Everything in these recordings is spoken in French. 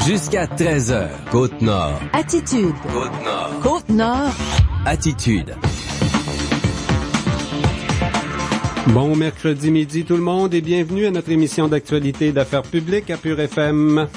Jusqu'à 13h, Côte-Nord. Attitude. Côte-Nord. Côte-Nord. Attitude. Bon mercredi midi tout le monde et bienvenue à notre émission d'actualité et d'affaires publiques à Pure FM.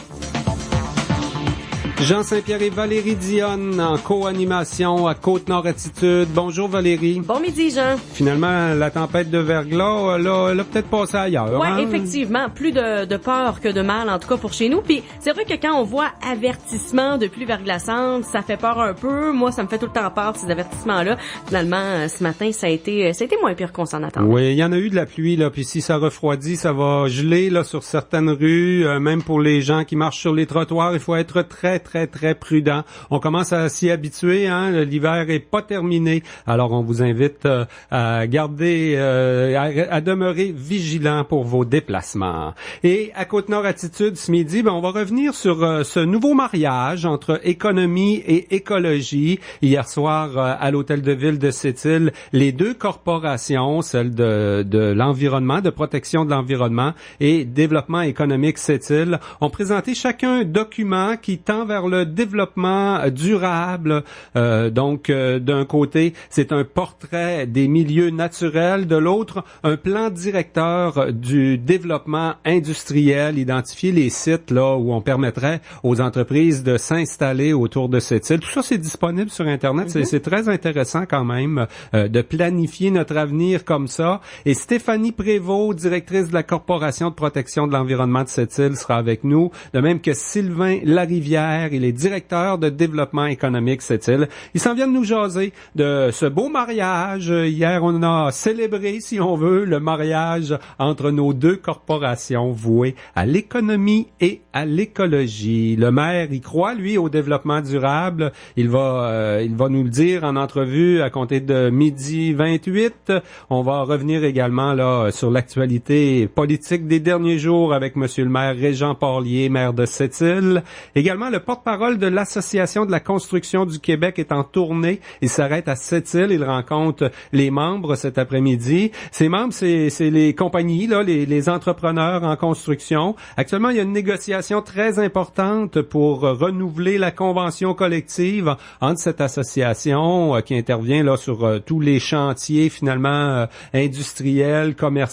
Jean Saint-Pierre et Valérie Dionne en co-animation à Côte-Nord Attitude. Bonjour Valérie. Bon midi Jean. Finalement, la tempête de verglas, elle a peut-être passé ailleurs. Ouais, hein? effectivement, plus de peur que de mal, en tout cas pour chez nous. Puis c'est vrai que quand on voit avertissement de pluie verglaçante, ça fait peur un peu. Moi, ça me fait tout le temps peur ces avertissements-là. Finalement, ce matin, ça a été moins pire qu'on s'en attendait. Oui, il y en a eu de la pluie là, puis si ça refroidit, ça va geler là sur certaines rues, même pour les gens qui marchent sur les trottoirs, il faut être très prudent. On commence à s'y habituer, hein, l'hiver est pas terminé. Alors on vous invite à garder à demeurer vigilant pour vos déplacements. Et à Côte-Nord Attitude ce midi, on va revenir sur ce nouveau mariage entre économie et écologie. Hier soir à l'hôtel de ville de Sept-Îles, les deux corporations, celle de l'environnement, de protection de l'environnement et développement économique Sept-Îles, ont présenté chacun un document qui tend vers le développement durable. Donc, d'un côté, c'est un portrait des milieux naturels, de l'autre, un plan directeur du développement industriel, identifier les sites là où on permettrait aux entreprises de s'installer autour de cette île. Tout ça, c'est disponible sur Internet. C'est très intéressant quand même de planifier notre avenir comme ça. Et Stéphanie Prévost, directrice de la Corporation de protection de l'environnement de cette île, sera avec nous, de même que Sylvain Larivière, il est directeur de développement économique cette île. Ils s'en viennent nous jaser de ce beau mariage. Hier, on a célébré, si on veut, le mariage entre nos deux corporations vouées à l'économie et à l'écologie. Le maire y croit, lui, au développement durable. Il va nous le dire en entrevue à compter de midi 28. On va revenir également là sur l'actualité politique des derniers jours avec monsieur le maire Régent Porlier, maire de Sept-Îles. Également, le porte-parole de l'Association de la construction du Québec est en tournée. Il s'arrête à Sept-Îles. Il rencontre les membres cet après-midi. Ces membres, c'est les compagnies, là, les entrepreneurs en construction. Actuellement, il y a une négociation très importante pour renouveler la convention collective entre cette association qui intervient là sur tous les chantiers finalement industriels, commerciaux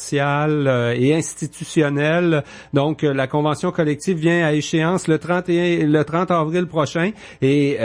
et institutionnels. Donc, la convention collective vient à échéance le 30 avril prochain et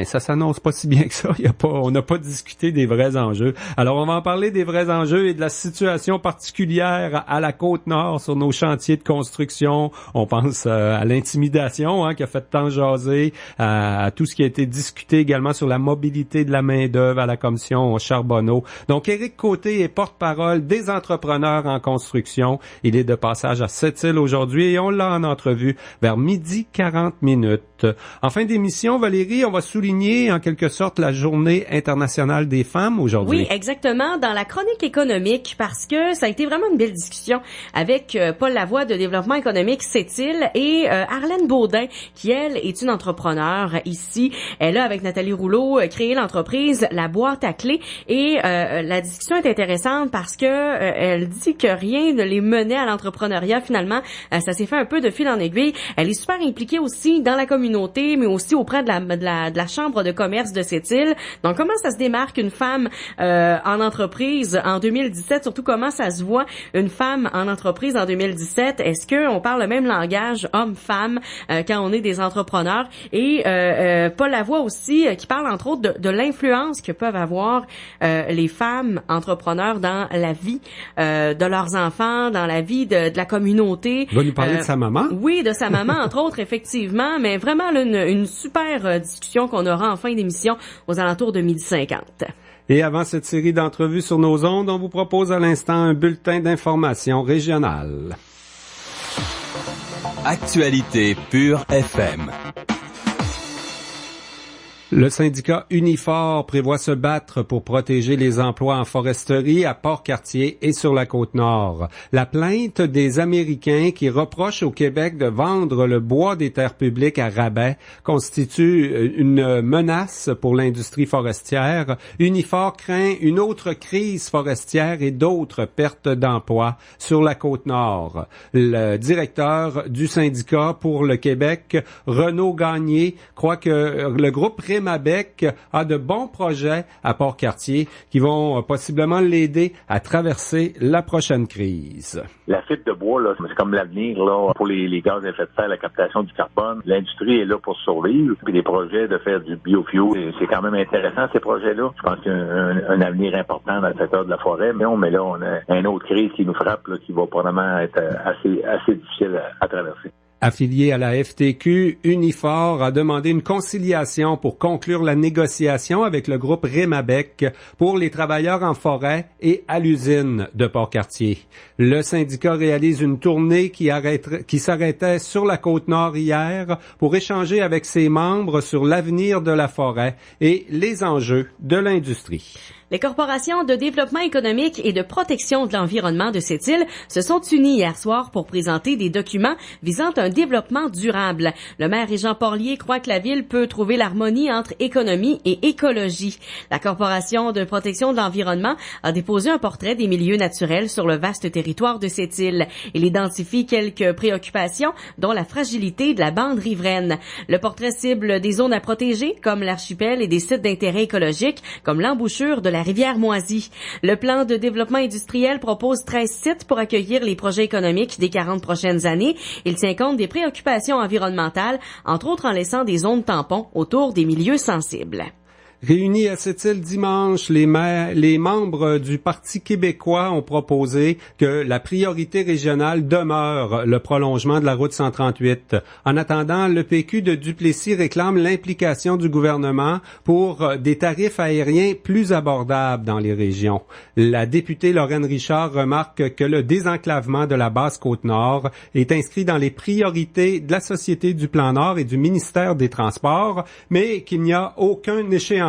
ça s'annonce pas si bien que ça. On n'a pas discuté des vrais enjeux. Alors on va en parler des vrais enjeux et de la situation particulière à la Côte-Nord sur nos chantiers de construction. On pense à l'intimidation qui a fait tant jaser, à tout ce qui a été discuté également sur la mobilité de la main-d'œuvre à la commission Charbonneau. Donc Éric Côté est porte-parole des entrepreneurs en construction. Il est de passage à Sept-Îles aujourd'hui et on l'a en entrevue vers midi 40 minutes. En fin d'émission, Valérie, on va souligner en quelque sorte la Journée internationale des femmes aujourd'hui. Oui, exactement, dans la chronique économique, parce que ça a été vraiment une belle discussion avec Paul Lavoie de Développement économique Sept-Îles et Arlène Baudin, qui, elle, est une entrepreneure ici. Elle a, avec Nathalie Rouleau, créé l'entreprise La Boîte à Clés et la discussion est intéressante parce que elle dit que rien ne les menait à l'entrepreneuriat. Finalement, ça s'est fait un peu de fil en aiguille. Elle est super impliquée aussi dans la communauté, mais aussi auprès de la Chambre de commerce de Sept-Îles. Donc, comment ça se démarque une femme en entreprise en 2017? Surtout, comment ça se voit une femme en entreprise en 2017? Est-ce qu'on parle le même langage homme-femme quand on est des entrepreneurs? Et Paul Lavoie aussi, qui parle entre autres de l'influence que peuvent avoir les femmes entrepreneurs dans la vie de leurs enfants, dans la vie de la communauté. Il va nous parler de sa maman? Oui, de sa maman, entre autres, effectivement, mais vraiment là, une super discussion qu'on aura en fin d'émission aux alentours de 12h50. Et avant cette série d'entrevues sur nos ondes, on vous propose à l'instant un bulletin d'information régionale. Actualité Pure FM. Le syndicat Unifor prévoit se battre pour protéger les emplois en foresterie à Port-Cartier et sur la Côte-Nord. La plainte des Américains qui reprochent au Québec de vendre le bois des terres publiques à rabais constitue une menace pour l'industrie forestière. Unifor craint une autre crise forestière et d'autres pertes d'emplois sur la Côte-Nord. Le directeur du syndicat pour le Québec, Renaud Gagné, croit que le groupe Rémabec a de bons projets à Port-Cartier qui vont possiblement l'aider à traverser la prochaine crise. La fibre de bois, là, c'est comme l'avenir là pour les gaz à effet de serre, la captation du carbone. L'industrie est là pour survivre. Puis les projets de faire du biofuel, c'est quand même intéressant ces projets-là. Je pense qu'il y a un avenir important dans le secteur de la forêt. Mais là, on a une autre crise qui nous frappe, là, qui va probablement être assez difficile à traverser. Affilié à la FTQ, Unifor a demandé une conciliation pour conclure la négociation avec le groupe Rémabec pour les travailleurs en forêt et à l'usine de Port-Cartier. Le syndicat réalise une tournée qui s'arrêtait sur la Côte-Nord hier pour échanger avec ses membres sur l'avenir de la forêt et les enjeux de l'industrie. Les corporations de développement économique et de protection de l'environnement de cette île se sont unies hier soir pour présenter des documents visant un développement durable. Le maire Régent Porlier croit que la ville peut trouver l'harmonie entre économie et écologie. La Corporation de protection de l'environnement a déposé un portrait des milieux naturels sur le vaste territoire de cette île. Il identifie quelques préoccupations, dont la fragilité de la bande riveraine. Le portrait cible des zones à protéger, comme l'archipel, et des sites d'intérêt écologique, comme l'embouchure de la rivière Moisy. Le plan de développement industriel propose 13 sites pour accueillir les projets économiques des 40 prochaines années. Il tient compte des préoccupations environnementales, entre autres en laissant des zones tampons autour des milieux sensibles. Réunis à cette île dimanche, les membres du Parti québécois ont proposé que la priorité régionale demeure le prolongement de la route 138. En attendant, le PQ de Duplessis réclame l'implication du gouvernement pour des tarifs aériens plus abordables dans les régions. La députée Lorraine Richard remarque que le désenclavement de la Basse-Côte-Nord est inscrit dans les priorités de la Société du Plan Nord et du ministère des Transports, mais qu'il n'y a aucun échéancier.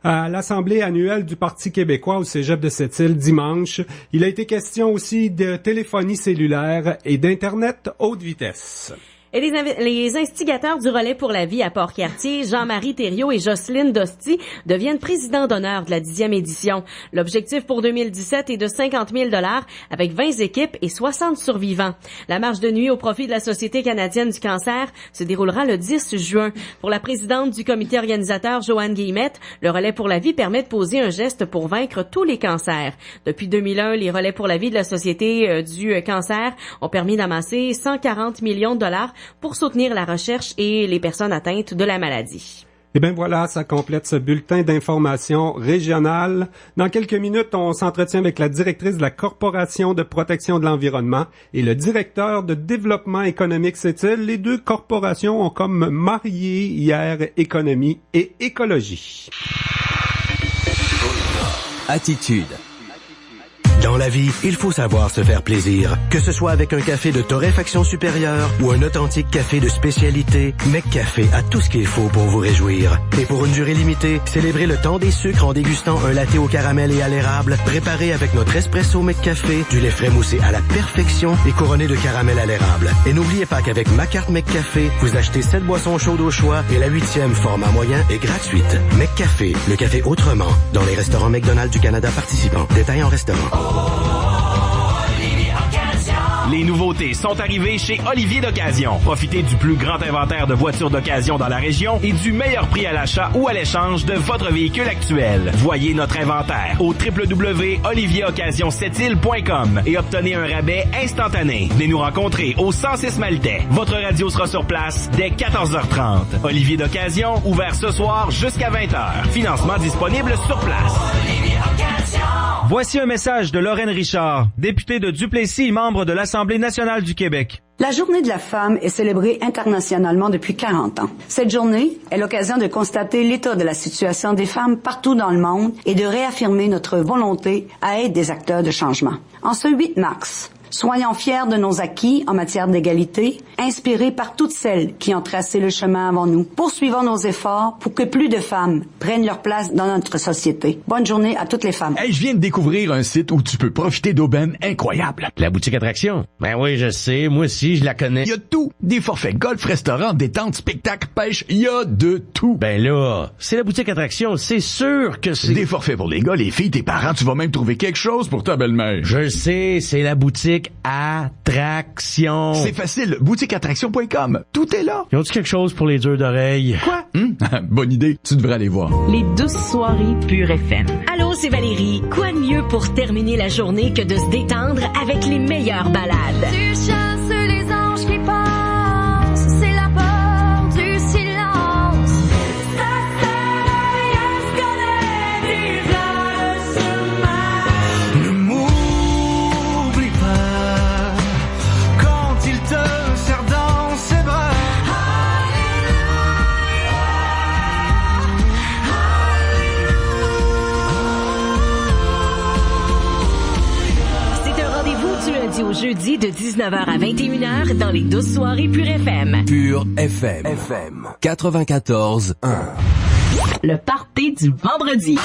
À l'Assemblée annuelle du Parti québécois au cégep de cette île dimanche, il a été question aussi de téléphonie cellulaire et d'Internet haute vitesse. Et les instigateurs du Relais pour la vie à Port-Cartier, Jean-Marie Thériault et Jocelyne Dosti, deviennent présidents d'honneur de la 10e édition. L'objectif pour 2017 est de 50 000 $ avec 20 équipes et 60 survivants. La marche de nuit au profit de la Société canadienne du cancer se déroulera le 10 juin. Pour la présidente du comité organisateur, Joanne Guillemette, le Relais pour la vie permet de poser un geste pour vaincre tous les cancers. Depuis 2001, les Relais pour la vie de la Société du cancer ont permis d'amasser 140 millions de $ pour soutenir la recherche et les personnes atteintes de la maladie. Et bien voilà, ça complète ce bulletin d'information régionale. Dans quelques minutes, on s'entretient avec la directrice de la Corporation de protection de l'environnement et le directeur de développement économique cette-île. Les deux corporations ont comme marié hier économie et écologie. Attitude. Dans la vie, il faut savoir se faire plaisir. Que ce soit avec un café de torréfaction supérieure ou un authentique café de spécialité, McCafé a tout ce qu'il faut pour vous réjouir. Et pour une durée limitée, célébrez le temps des sucres en dégustant un latte au caramel et à l'érable, préparé avec notre espresso McCafé, du lait frais moussé à la perfection et couronné de caramel à l'érable. Et n'oubliez pas qu'avec ma carte McCafé, vous achetez 7 boissons chaudes au choix et la 8e format moyen est gratuite. McCafé, le café autrement, dans les restaurants McDonald's du Canada participants. Détails en restaurant. Les nouveautés sont arrivées chez Olivier d'Occasion. Profitez du plus grand inventaire de voitures d'occasion dans la région et du meilleur prix à l'achat ou à l'échange de votre véhicule actuel. Voyez notre inventaire au www.olivieroccasionssept-îles.com et obtenez un rabais instantané. Venez nous rencontrer au 106 Maltais. Votre radio sera sur place dès 14h30. Olivier d'Occasion, ouvert ce soir jusqu'à 20h. Financement disponible sur place. Voici un message de Lorraine Richard, députée de Duplessis et membre de l'Assemblée nationale du Québec. La Journée de la femme est célébrée internationalement depuis 40 ans. Cette journée est l'occasion de constater l'état de la situation des femmes partout dans le monde et de réaffirmer notre volonté à être des acteurs de changement. En ce 8 mars, Soyons fiers de nos acquis en matière d'égalité, inspirés par toutes celles qui ont tracé le chemin avant nous. Poursuivons nos efforts pour que plus de femmes prennent leur place dans notre société. Bonne journée à toutes les femmes. Hey, je viens de découvrir un site où tu peux profiter d'aubaines incroyables. La boutique attraction? Ben oui, je sais, moi aussi, je la connais. Il y a tout. Des forfaits golf, restaurant, détente, spectacle, pêche, il y a de tout. Ben là, c'est la boutique attraction, c'est sûr que c'est... Des forfaits pour les gars, les filles, tes parents, tu vas même trouver quelque chose pour ta belle-mère. Je sais, c'est la boutique attraction. C'est facile, boutiqueattraction.com. Tout est là. Ils ont-tu quelque chose pour les durs d'oreilles? Quoi? Bonne idée, tu devrais aller voir. Les douces soirées Pure FM. Allô, c'est Valérie. Quoi de mieux pour terminer la journée que de se détendre avec les meilleures balades? Tu chasses les anges qui passent, c'est la peur du silence. Ça fait escalader le chemin. Ne m'oublie pas quand il te serre dans ses bras. Du lundi au jeudi de 19h à 21h dans les douces soirées Pure FM. Pure FM. 94.1. Le party du vendredi.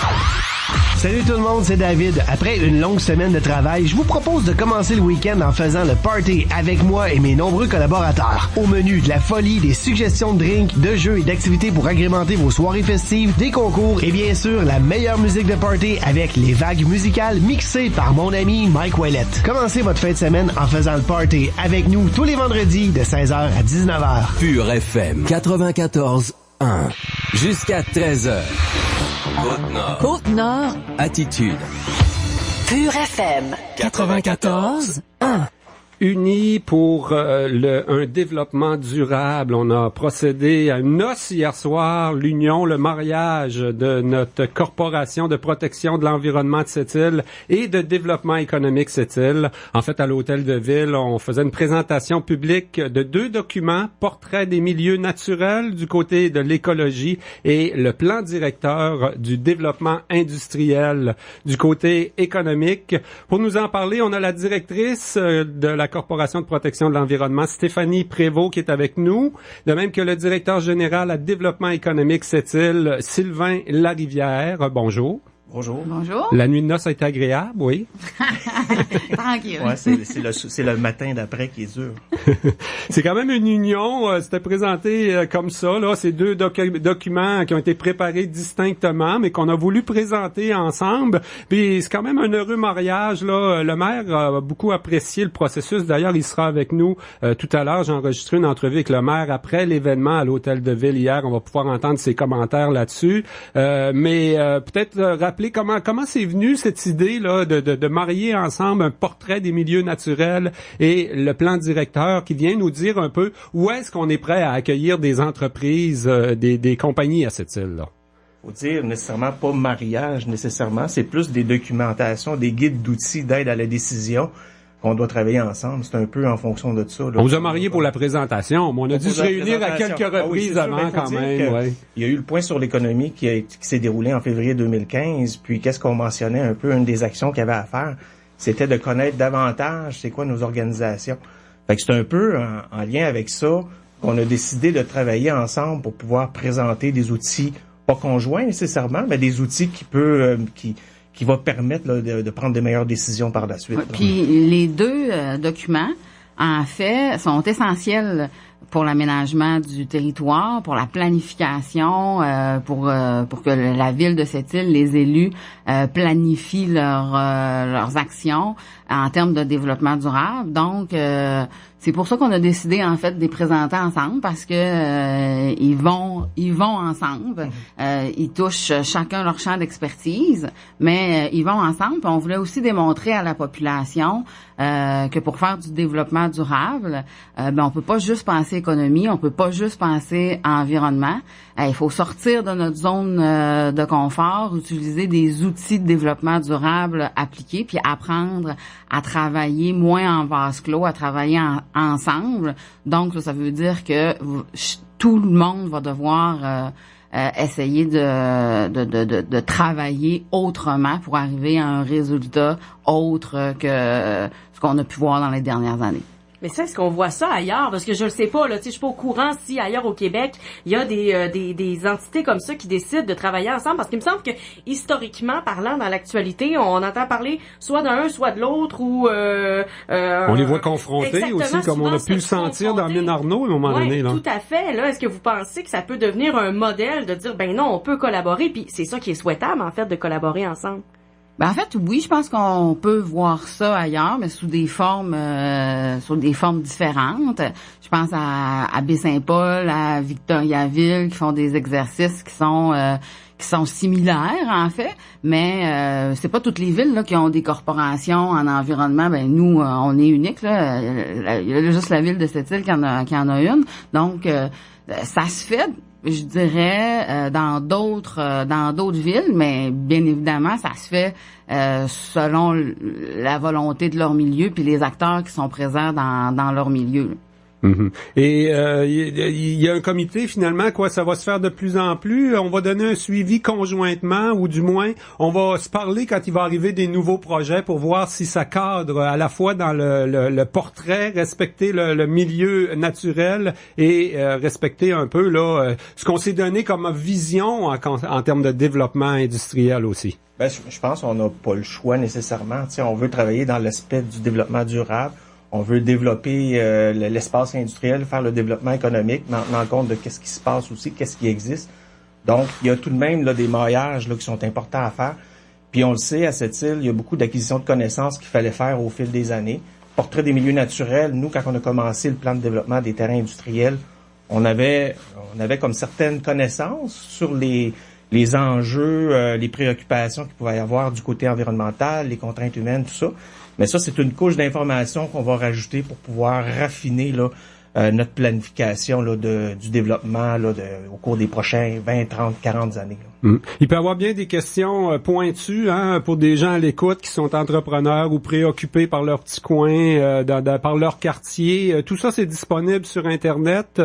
Salut tout le monde, c'est David. Après une longue semaine de travail, je vous propose de commencer le week-end en faisant le party avec moi et mes nombreux collaborateurs. Au menu, de la folie, des suggestions de drinks, de jeux et d'activités pour agrémenter vos soirées festives, des concours et bien sûr la meilleure musique de party avec les vagues musicales mixées par mon ami Mike Ouellette. Commencez votre fin de semaine en faisant le party avec nous tous les vendredis de 16h à 19h. Pure FM 94.1 jusqu'à 13h. Côte-Nord. Côte-Nord. Attitude. Pure FM 94.1. Unis pour un développement durable. On a procédé à une noce hier soir, l'union, le mariage de notre corporation de protection de l'environnement de cette île et de développement économique de cette île. En fait, à l'hôtel de ville, on faisait une présentation publique de 2 documents, portrait des milieux naturels du côté de l'écologie et le plan directeur du développement industriel du côté économique. Pour nous en parler, on a la directrice de la Corporation de protection de l'environnement, Stéphanie Prévost, qui est avec nous, de même que le directeur général à développement économique cette île, Sylvain Larivière. Bonjour. Bonjour. Bonjour. La nuit de noces a été agréable, oui. Tranquille. Ouais, c'est le matin d'après qui est dur. C'est quand même une union. C'était présenté comme ça, là. Ces 2 documents qui ont été préparés distinctement, mais qu'on a voulu présenter ensemble. Puis c'est quand même un heureux mariage, là. Le maire a beaucoup apprécié le processus. D'ailleurs, il sera avec nous tout à l'heure. J'ai enregistré une entrevue avec le maire après l'événement à l'hôtel de ville hier. On va pouvoir entendre ses commentaires là-dessus. Mais peut-être rappeler comment c'est venu cette idée là de marier ensemble un portrait des milieux naturels et le plan directeur qui vient nous dire un peu où est-ce qu'on est prêt à accueillir des entreprises, des compagnies à cette île-là. Faut dire nécessairement pas mariage nécessairement, c'est plus des documentations, des guides d'outils d'aide à la décision qu'on doit travailler ensemble. C'est un peu en fonction de ça. Là. On vous a marié pour la présentation, mais on a dû se réunir à quelques reprises avant quand même. Ouais. Il y a eu le point sur l'économie qui s'est déroulé en février 2015, puis qu'est-ce qu'on mentionnait un peu, une des actions qu'il y avait à faire, c'était de connaître davantage c'est quoi nos organisations. Fait que c'est un peu en lien avec ça qu'on a décidé de travailler ensemble pour pouvoir présenter des outils, pas conjoints nécessairement, mais des outils qui va permettre là, de prendre de meilleures décisions par la suite. Puis les 2 documents, en fait, sont essentiels pour l'aménagement du territoire, pour la planification, pour que la ville de cette île, les élus, planifient leurs actions en termes de développement durable. Donc, c'est pour ça qu'on a décidé en fait de les présenter ensemble parce que ils vont ensemble. Ils touchent chacun leur champ d'expertise, mais ils vont ensemble. Puis on voulait aussi démontrer à la population que pour faire du développement durable, on peut pas juste penser économie, on peut pas juste penser environnement. Il faut sortir de notre zone de confort, utiliser des outils de développement durable appliqués, puis apprendre à travailler moins en vase clos, à travailler ensemble. Donc, ça veut dire que tout le monde va devoir essayer de travailler autrement pour arriver à un résultat autre que ce qu'on a pu voir dans les dernières années. Mais ça, est-ce qu'on voit ça ailleurs? Parce que je le sais pas, là, tu sais, je suis pas au courant si ailleurs au Québec, il y a des entités comme ça qui décident de travailler ensemble. Parce qu'il me semble que, historiquement parlant, dans l'actualité, on entend parler soit d'un, soit de l'autre, ou on les voit confrontés aussi, comme on a pu le sentir dans Mine Arnaud à un moment donné, là. Tout à fait. Là, est-ce que vous pensez que ça peut devenir un modèle de dire, ben non, on peut collaborer, puis c'est ça qui est souhaitable, en fait, de collaborer ensemble? Ben en fait, oui, je pense qu'on peut voir ça ailleurs, mais sous des formes différentes. Je pense à Baie-Saint-Paul, à Victoriaville, qui font des exercices qui sont similaires en fait, mais c'est pas toutes les villes là qui ont des corporations en environnement. Ben nous, on est unique là. Il y a juste la ville de Sept-Îles qui en a une. Donc ça se fait, je dirais, dans d'autres villes, mais bien évidemment, ça se fait selon la volonté de leur milieu puis les acteurs qui sont présents dans leur milieu. Là. Mm-hmm. Et il y a un comité finalement, quoi, ça va se faire de plus en plus. On va donner un suivi conjointement, ou du moins, on va se parler quand il va arriver des nouveaux projets pour voir si ça cadre à la fois dans le portrait, respecter le milieu naturel et respecter un peu là ce qu'on s'est donné comme vision en termes de développement industriel aussi. Ben, je pense qu'on n'a pas le choix nécessairement. Tu sais, on veut travailler dans l'aspect du développement durable. On veut développer l'espace industriel, faire le développement économique, mais en tenant compte de qu'est-ce qui se passe aussi, qu'est-ce qui existe. Donc, il y a tout de même là, des maillages là, qui sont importants à faire. Puis on le sait, à cette île, il y a beaucoup d'acquisitions de connaissances qu'il fallait faire au fil des années. Portrait des milieux naturels, nous, quand on a commencé le plan de développement des terrains industriels, on avait comme certaines connaissances sur les enjeux, les préoccupations qu'il pouvait y avoir du côté environnemental, les contraintes humaines, tout ça. Mais ça, c'est une couche d'information qu'on va rajouter pour pouvoir raffiner là, notre planification là, du développement là, au cours des prochains 20, 30, 40 années. Là. Il peut y avoir bien des questions pointues pour des gens à l'écoute qui sont entrepreneurs ou préoccupés par leur petit coin, par leur quartier. Tout ça, c'est disponible sur Internet,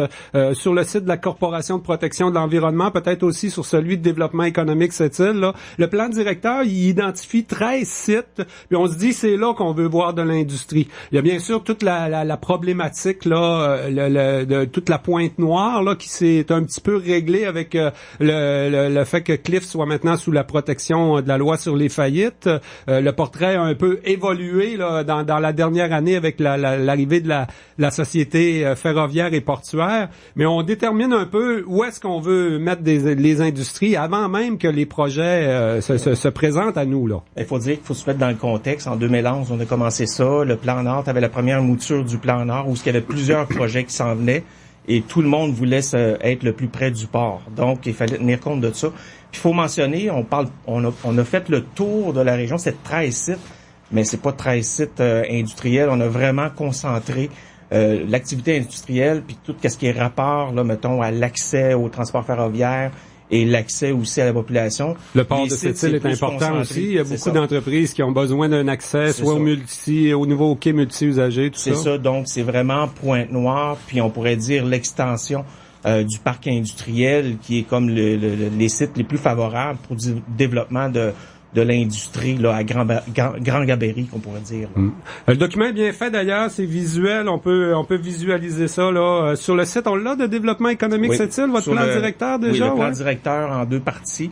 sur le site de la Corporation de protection de l'environnement, peut-être aussi sur celui de développement économique Sept-Îles. Là. Le plan directeur, il identifie 13 sites, puis on se dit c'est là qu'on veut voir de l'industrie. Il y a bien sûr toute la problématique là, de toute la Pointe-Noire là qui s'est un petit peu réglée avec le fait que Cliff soit maintenant sous la protection de la loi sur les faillites. Le portrait a un peu évolué là, dans la dernière année avec l'arrivée de la société ferroviaire et portuaire, mais on détermine un peu où est-ce qu'on veut mettre les industries avant même que les projets se présentent à nous. Là. Il faut dire qu'il faut se mettre dans le contexte. En 2011, on a commencé ça. Le plan Nord, tu avais la première mouture du plan Nord où il y avait plusieurs projets qui s'en venaient. Et tout le monde voulait être le plus près du port. Donc, il fallait tenir compte de ça. Puis, il faut mentionner, on a fait le tour de la région, c'est 13 sites, mais c'est pas 13 sites industriels. On a vraiment concentré l'activité industrielle, puis tout ce qui est rapport, là, mettons, à l'accès au transport ferroviaire et l'accès aussi à la population. Le port de Sept-Îles est important aussi. Il y a beaucoup d'entreprises qui ont besoin d'un accès, soit au niveau quai multi-usagers, tout ça. C'est ça, donc c'est vraiment Pointe-Noire, puis on pourrait dire l'extension du parc industriel qui est comme les sites les plus favorables pour du développement de l'industrie là à grand gabarit qu'on pourrait dire. Le document est bien fait d'ailleurs, c'est visuel, on peut visualiser ça là sur le site. On l'a de développement économique Sept-Îles, votre plan directeur déjà. Oui, le plan directeur en 2 parties.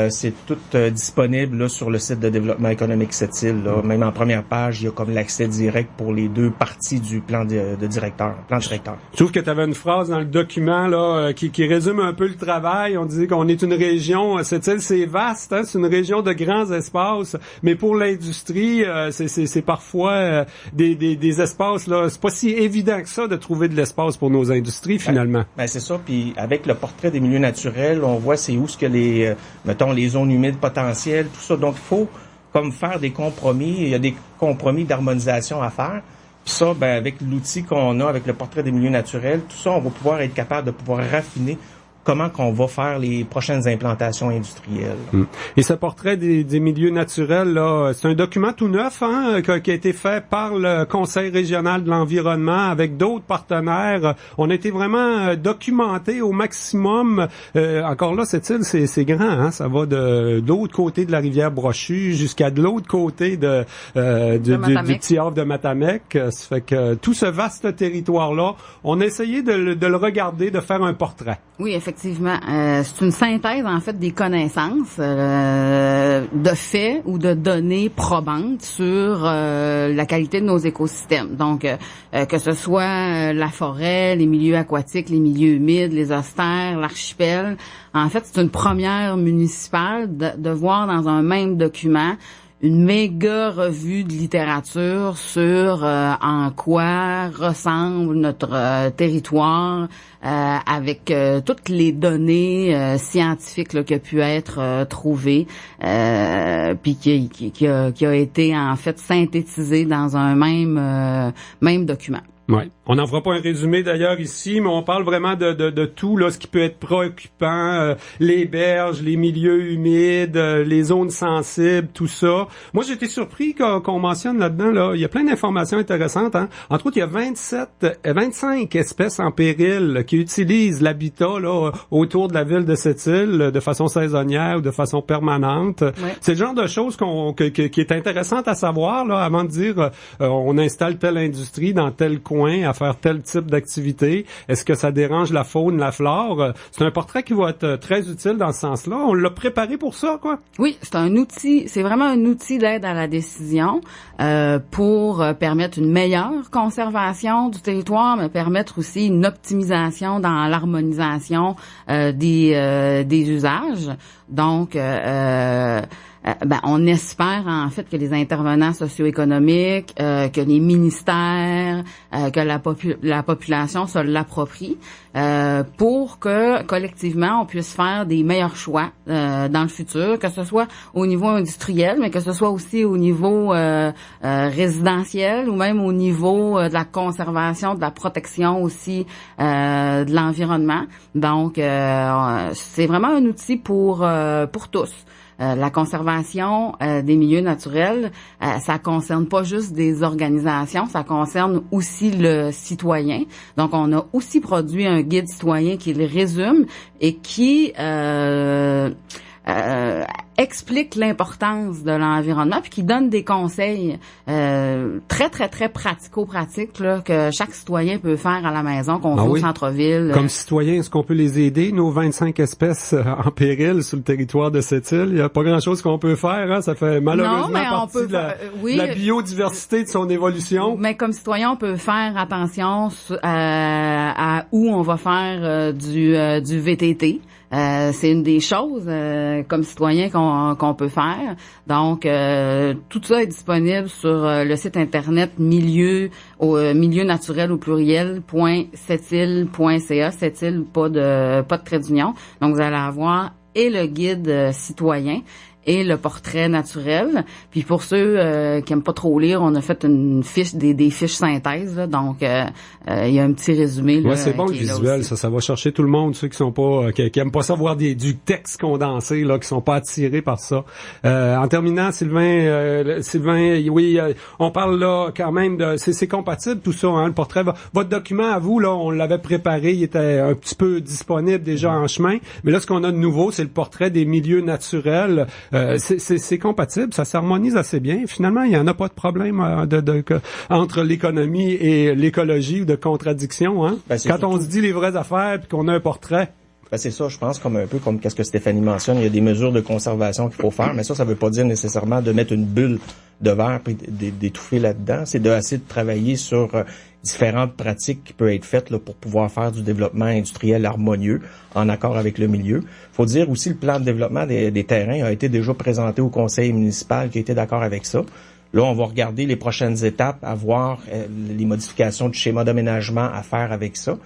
C'est tout disponible là, sur le site de développement économique Sept-Îles. Même en première page, il y a comme l'accès direct pour les 2 parties du plan de directeur, plan directeur. Je trouve que tu avais une phrase dans le document là qui résume un peu le travail. On disait qu'on est une région, Sept-Îles, c'est vaste, c'est une région de grands espaces, mais pour l'industrie, c'est parfois des espaces là. C'est pas si évident que ça de trouver de l'espace pour nos industries finalement. Ben c'est ça. Puis avec le portrait des milieux naturels, on voit c'est où ce que les zones humides potentielles, tout ça. Donc, il faut comme faire des compromis. Il y a des compromis d'harmonisation à faire. Puis ça, avec l'outil qu'on a, avec le portrait des milieux naturels, tout ça, on va pouvoir être capable de pouvoir raffiner comment qu'on va faire les prochaines implantations industrielles. Et ce portrait des milieux naturels, là, c'est un document tout neuf, hein, qui a été fait par le Conseil régional de l'environnement avec d'autres partenaires. On a été vraiment documenté au maximum. Encore là, cette île, c'est grand, hein, ça va de l'autre côté de la rivière Brochu jusqu'à de l'autre côté du petit havre de Matamec. Ça fait que tout ce vaste territoire-là, on a essayé de le regarder, de faire un portrait. Oui, effectivement. C'est une synthèse, en fait, des connaissances, de faits ou de données probantes sur la qualité de nos écosystèmes. Donc, que ce soit la forêt, les milieux aquatiques, les milieux humides, les austères, l'archipel. En fait, c'est une première municipale de voir dans un même document une méga revue de littérature sur en quoi ressemble notre territoire avec toutes les données scientifiques là, qui a pu être trouvées puis qui a été en fait synthétisé dans un même document. Ouais. On n'en fera pas un résumé d'ailleurs ici, mais on parle vraiment de tout là, ce qui peut être préoccupant, les berges, les milieux humides, les zones sensibles, tout ça. Moi, j'ai été surpris qu'on mentionne là-dedans, là, il y a plein d'informations intéressantes. Hein. Entre autres, il y a 25 espèces en péril qui utilisent l'habitat là autour de la ville de cette île de façon saisonnière ou de façon permanente. Ouais. C'est le genre de choses qui est intéressante à savoir là, avant de dire on installe telle industrie dans tel coin à faire tel type d'activité. Est-ce que ça dérange la faune, la flore? C'est un portrait qui va être très utile dans ce sens-là. On l'a préparé pour ça, quoi. Oui, c'est un outil, c'est vraiment un outil d'aide à la décision pour permettre une meilleure conservation du territoire, mais permettre aussi une optimisation dans l'harmonisation des usages. Donc, on espère en fait que les intervenants socio-économiques, que les ministères, que la population se l'approprie pour que collectivement on puisse faire des meilleurs choix dans le futur, que ce soit au niveau industriel, mais que ce soit aussi au niveau résidentiel ou même au niveau de la conservation, de la protection aussi de l'environnement. Donc c'est vraiment un outil pour tous. La conservation des milieux naturels, ça concerne pas juste des organisations, ça concerne aussi le citoyen. Donc, on a aussi produit un guide citoyen qui le résume et qui explique l'importance de l'environnement puis qui donne des conseils très, très, très pratico-pratiques là, que chaque citoyen peut faire à la maison, qu'on fait au centre-ville. Comme citoyen, est-ce qu'on peut les aider, nos 25 espèces en péril sur le territoire de cette île? Il n'y a pas grand-chose qu'on peut faire, hein? Ça fait malheureusement partie de la biodiversité de son évolution. Mais comme citoyen, on peut faire attention à où on va faire du VTT. C'est une des choses comme citoyen qu'on peut faire. Donc tout ça est disponible sur le site internet milieu naturel au pluriel .cettile.ca. Cette île pas de trait d'union. Donc vous allez avoir et le guide citoyen et le portrait naturel. Puis pour ceux qui aiment pas trop lire, on a fait une fiche des fiches synthèses là, donc il y a un petit résumé là. Ouais, c'est bon le visuel, ça va chercher tout le monde, ceux qui sont pas qui aiment pas ça voir du texte condensé là, qui sont pas attirés par ça. En terminant, Sylvain, oui, on parle là quand même de c'est compatible tout ça, hein, le portrait. Votre document à vous là, on l'avait préparé, il était un petit peu disponible déjà en chemin, mais là ce qu'on a de nouveau, c'est le portrait des milieux naturels. C'est compatible, ça s'harmonise assez bien. Finalement, il n'y en a pas de problème entre l'économie et l'écologie ou de contradiction. Hein? Quand on se dit les vraies affaires puis qu'on a un portrait. C'est ça, je pense, comme qu'est-ce que Stéphanie mentionne, il y a des mesures de conservation qu'il faut faire, mais ça veut pas dire nécessairement de mettre une bulle de verre puis d'étouffer là-dedans. C'est d'essayer de travailler sur différentes pratiques qui peuvent être faites là, pour pouvoir faire du développement industriel harmonieux en accord avec le milieu. Faut dire aussi le plan de développement des terrains a été déjà présenté au conseil municipal qui a été d'accord avec ça. Là, on va regarder les prochaines étapes, à voir les modifications du schéma d'aménagement à faire avec ça.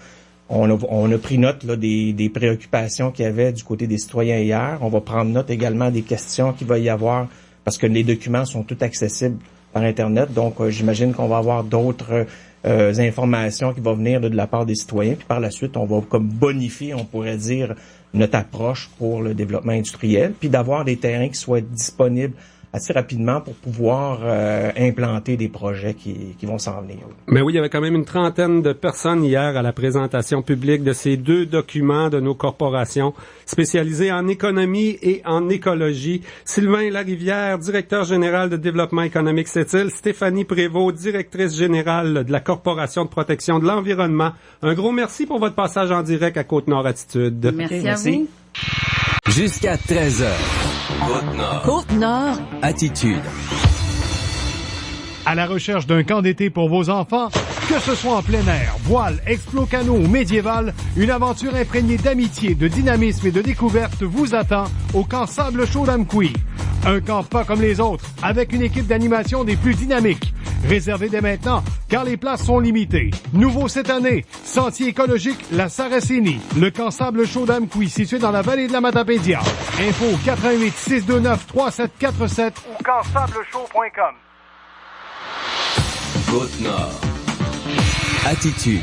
On a pris note là, des préoccupations qu'il y avait du côté des citoyens hier. On va prendre note également des questions qu'il va y avoir parce que les documents sont tous accessibles par Internet. Donc, j'imagine qu'on va avoir d'autres informations qui vont venir de la part des citoyens. Puis par la suite, on va comme bonifier, on pourrait dire, notre approche pour le développement industriel, puis d'avoir des terrains qui soient disponibles assez rapidement pour pouvoir implanter des projets qui vont s'en venir. Mais oui, il y avait quand même une trentaine de personnes hier à la présentation publique de ces 2 documents de nos corporations spécialisées en économie et en écologie. Sylvain Larivière, directeur général de développement économique Sept-Îles, Stéphanie Prévost, directrice générale de la Corporation de protection de l'environnement. Un gros merci pour votre passage en direct à Côte-Nord Attitude. Merci à vous. Jusqu'à 13h. Côte-Nord. Côte-Nord. Attitude. À la recherche d'un camp d'été pour vos enfants? Que ce soit en plein air, voile, explo-canot ou médiéval, une aventure imprégnée d'amitié, de dynamisme et de découverte vous attend au camp Sable Chaud d'Amqui. Un camp pas comme les autres, avec une équipe d'animation des plus dynamiques. Réservez dès maintenant, car les places sont limitées. Nouveau cette année, sentier écologique La Saracénie. Le camp Sable Chaud d'Amqui, situé dans la vallée de la Matapédia. Info 88 629 3747 ou campsablechaud.com. Côte-Nord. Attitude.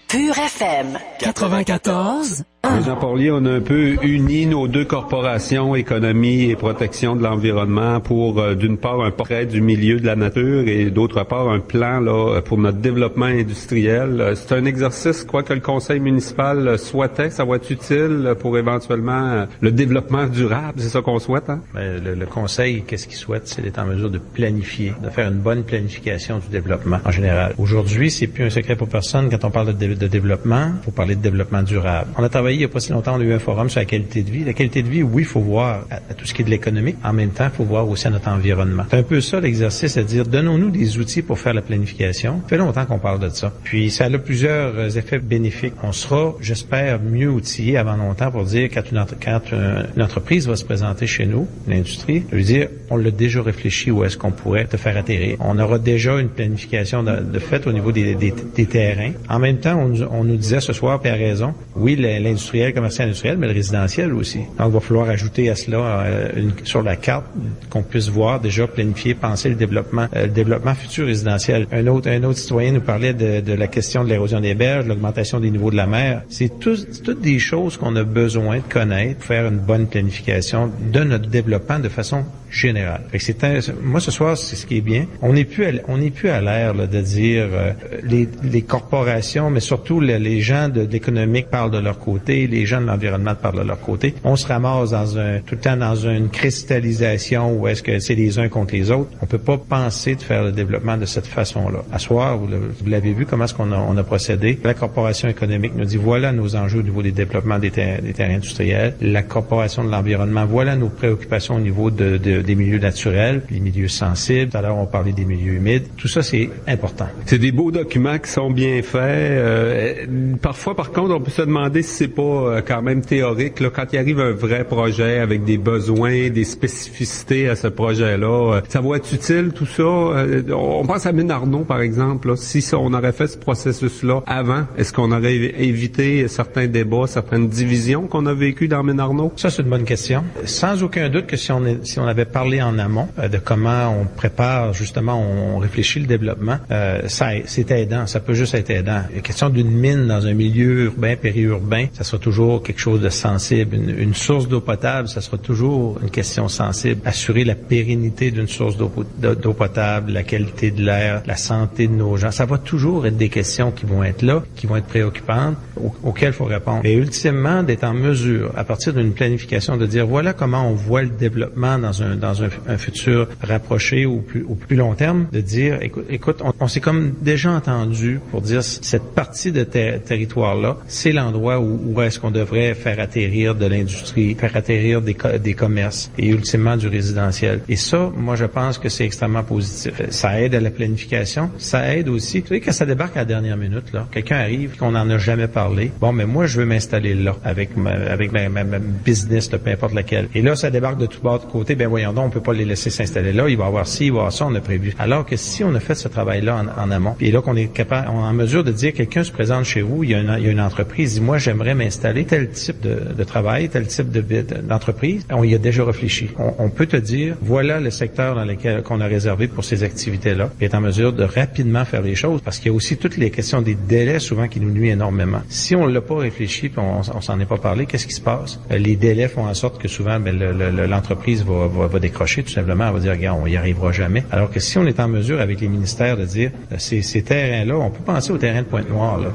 Pure FM 94. Jean Porlier, on a un peu uni nos 2 corporations, économie et protection de l'environnement, pour d'une part un portrait du milieu de la nature et d'autre part un plan là pour notre développement industriel. C'est un exercice quoi que le conseil municipal souhaitait. Ça va être utile pour éventuellement le développement durable. C'est ça qu'on souhaite, hein? Le conseil, qu'est-ce qu'il souhaite? C'est d'être en mesure de planifier, de faire une bonne planification du développement en général. Aujourd'hui, c'est plus un secret pour personne quand on parle de développement. Il faut parler de développement durable. On a travaillé il n'y a pas si longtemps, on a eu un forum sur la qualité de vie. La qualité de vie, oui, il faut voir à tout ce qui est de l'économique. En même temps, il faut voir aussi à notre environnement. C'est un peu ça l'exercice, c'est-à-dire donnons-nous des outils pour faire la planification. Ça fait longtemps qu'on parle de ça. Puis ça a plusieurs effets bénéfiques. On sera, j'espère, mieux outillés avant longtemps pour dire quand une entreprise va se présenter chez nous, l'industrie, je veux dire, on l'a déjà réfléchi où est-ce qu'on pourrait te faire atterrir. On aura déjà une planification de fait au niveau des terrains. En même temps, on nous disait ce soir, puis à raison, oui, l'industriel, commercial industriel, mais le résidentiel aussi. Donc, il va falloir ajouter à cela sur la carte qu'on puisse voir déjà planifier, penser le développement futur résidentiel. Un autre citoyen nous parlait de la question de l'érosion des berges, l'augmentation des niveaux de la mer. C'est toutes des choses qu'on a besoin de connaître pour faire une bonne planification de notre développement de façon générale. Fait que moi ce soir, c'est ce qui est bien. On n'est plus à l'ère là, de dire les corporations, mais surtout les gens de l'économique parlent de leur côté, les gens de l'environnement parlent de leur côté. On se ramasse tout le temps dans une cristallisation où est-ce que c'est les uns contre les autres. On peut pas penser de faire le développement de cette façon-là. À soir, vous l'avez vu, comment est-ce qu'on a procédé. La corporation économique nous dit voilà nos enjeux au niveau des développements des terrains industriels. La corporation de l'environnement, voilà nos préoccupations au niveau des milieux naturels, les milieux sensibles. Tout à l'heure, on parlait des milieux humides. Tout ça, c'est important. C'est des beaux documents qui sont bien faits. Parfois, par contre, on peut se demander si c'est pas quand même théorique. Là, quand il arrive un vrai projet avec des besoins, des spécificités à ce projet-là, ça va être utile, tout ça. On pense à Mine-Arnaud, par exemple. Là. Si on aurait fait ce processus-là avant, est-ce qu'on aurait évité certains débats, certaines divisions qu'on a vécues dans Mine-Arnaud? Ça, c'est une bonne question. Sans aucun doute que si on avait parlé en amont de comment on prépare, justement, on réfléchit le développement, c'est aidant. Ça peut juste être aidant. La question d'une mine dans un milieu urbain, périurbain, ça sera toujours quelque chose de sensible. Une source d'eau potable, ça sera toujours une question sensible. Assurer la pérennité d'une source d'eau potable, la qualité de l'air, la santé de nos gens, ça va toujours être des questions qui vont être là, qui vont être préoccupantes, auxquelles il faut répondre. Et ultimement, d'être en mesure, à partir d'une planification, de dire voilà comment on voit le développement dans un futur rapproché ou plus long terme, de dire écoute, on s'est comme déjà entendu pour dire cette partie de territoire-là, c'est l'endroit où est-ce qu'on devrait faire atterrir de l'industrie, faire atterrir des commerces et ultimement du résidentiel. Et ça, moi, je pense que c'est extrêmement positif. Ça aide à la planification. Ça aide aussi. Vous savez, quand ça débarque à la dernière minute, là, quelqu'un arrive, qu'on n'en a jamais parlé. Bon, mais moi, je veux m'installer là, avec ma business, peu importe laquelle. Et là, ça débarque de tout bord de côté. Ben, voyons donc, on peut pas les laisser s'installer là. Il va y avoir ci, il va y avoir ça, on a prévu. Alors que si on a fait ce travail-là en amont, et là qu'on est capable, on est en mesure de dire, quelqu'un se présente chez vous, il y a une entreprise, dit, moi, j'aimerais installer tel type de travail, tel type d'entreprise, on y a déjà réfléchi. On peut te dire, voilà le secteur dans lequel qu'on a réservé pour ces activités-là, et est en mesure de rapidement faire les choses, parce qu'il y a aussi toutes les questions des délais souvent qui nous nuisent énormément. Si on l'a pas réfléchi, puis on s'en est pas parlé, qu'est-ce qui se passe? Les délais font en sorte que souvent l'entreprise va décrocher tout simplement, elle va dire, regarde, on y arrivera jamais. Alors que si on est en mesure avec les ministères de dire, ces terrains-là, on peut penser aux terrains de Pointe-Noire là,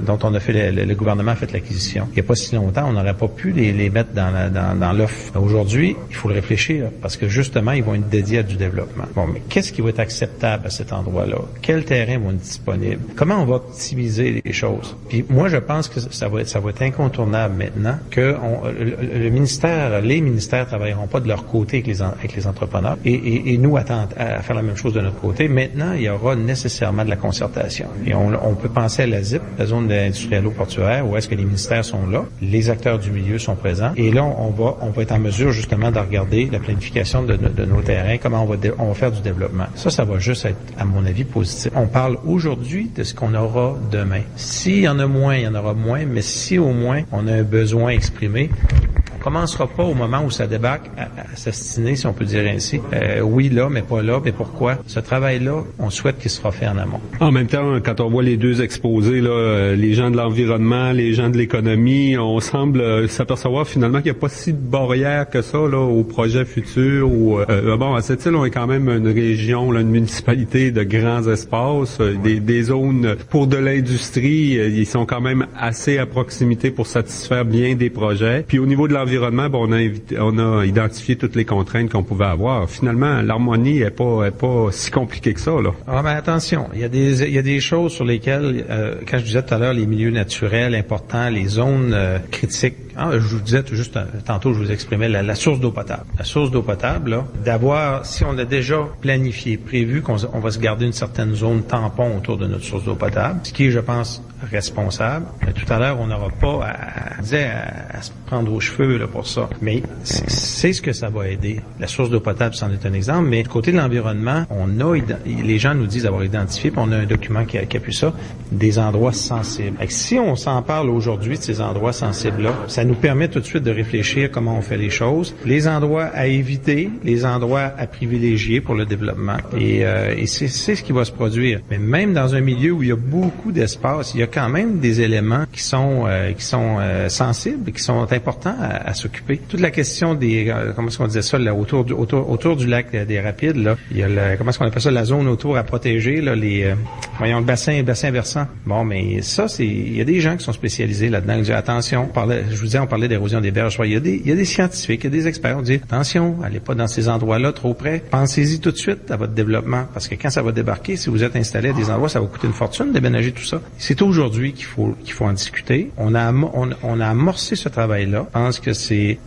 dont on a fait le gouvernement a fait l'acquisition. Il n'y a pas si longtemps, on n'aurait pas pu les mettre dans l'offre. Aujourd'hui, il faut le réfléchir parce que justement, ils vont être dédiés à du développement. Bon, mais qu'est-ce qui va être acceptable à cet endroit-là? Quels terrains vont être disponibles? Comment on va optimiser les choses? Puis moi, je pense que ça va être incontournable maintenant que les ministères travailleront pas de leur côté avec les entrepreneurs et nous à faire la même chose de notre côté. Maintenant, il y aura nécessairement de la concertation. Et on peut penser à la ZIP, la zone industrielle-portuaire, où est-ce que les ministères sont là, les acteurs du milieu sont présents, et là, on va être en mesure justement de regarder la planification de nos terrains, comment on va faire du développement. Ça va juste être, à mon avis, positif. On parle aujourd'hui de ce qu'on aura demain. S'il y en a moins, il y en aura moins, mais si au moins on a un besoin exprimé, on commencera pas au moment où ça débarque à s'astiner, si on peut dire ainsi. Oui, là, mais pas là. Mais pourquoi? Ce travail-là, on souhaite qu'il sera fait en amont. En même temps, quand on voit les deux exposés, là, les gens de l'environnement, les gens de l'économie, on semble s'apercevoir finalement qu'il n'y a pas si de barrière que ça là au projet futur. Bon, à cette île, on est quand même une région, là, une municipalité de grands espaces, des zones pour de l'industrie, ils sont quand même assez à proximité pour satisfaire bien des projets. Puis au niveau de l'environnement, bon, on a identifié toutes les contraintes qu'on pouvait avoir. Finalement, l'harmonie est pas si compliquée que ça, là. Ah, mais attention, il y a des choses sur lesquelles, quand je disais tout à l'heure, les milieux naturels importants, les zones critiques. Je vous disais tantôt, je vous exprimais la source d'eau potable. La source d'eau potable, là, d'avoir, si on a déjà planifié, prévu qu'on va se garder une certaine zone tampon autour de notre source d'eau potable, ce qui est, je pense, responsable. Mais tout à l'heure, on n'aura pas à se prendre aux cheveux là, pour ça. Mais c'est ce que ça va aider. La source d'eau potable, c'en est un exemple. Mais du côté de l'environnement, les gens nous disent avoir identifié, puis on a un document qui appuie ça, des endroits sensibles. Et si on s'en parle aujourd'hui de ces endroits sensibles-là, ça nous permet tout de suite de réfléchir comment on fait les choses, les endroits à éviter, les endroits à privilégier pour le développement. Et c'est ce qui va se produire. Mais même dans un milieu où il y a beaucoup d'espace, il y a quand même des éléments qui sont sensibles, qui sont importants à s'occuper. Toute la question des comment est-ce qu'on disait ça là, autour du lac des Rapides là, il y a comment est-ce qu'on appelle ça, la zone autour à protéger là, le bassin versant. Bon, mais ça il y a des gens qui sont spécialisés là-dedans. Ils disent attention, on parlait d'érosion des berges. Il y a des scientifiques, il y a des experts. On dit attention, allez pas dans ces endroits-là trop près. Pensez-y tout de suite à votre développement, parce que quand ça va débarquer, si vous êtes installé à des endroits, ça va coûter une fortune d'aménager tout ça. C'est aujourd'hui qu'il faut en discuter. On a amorcé ce travail-là. Je pense que c'est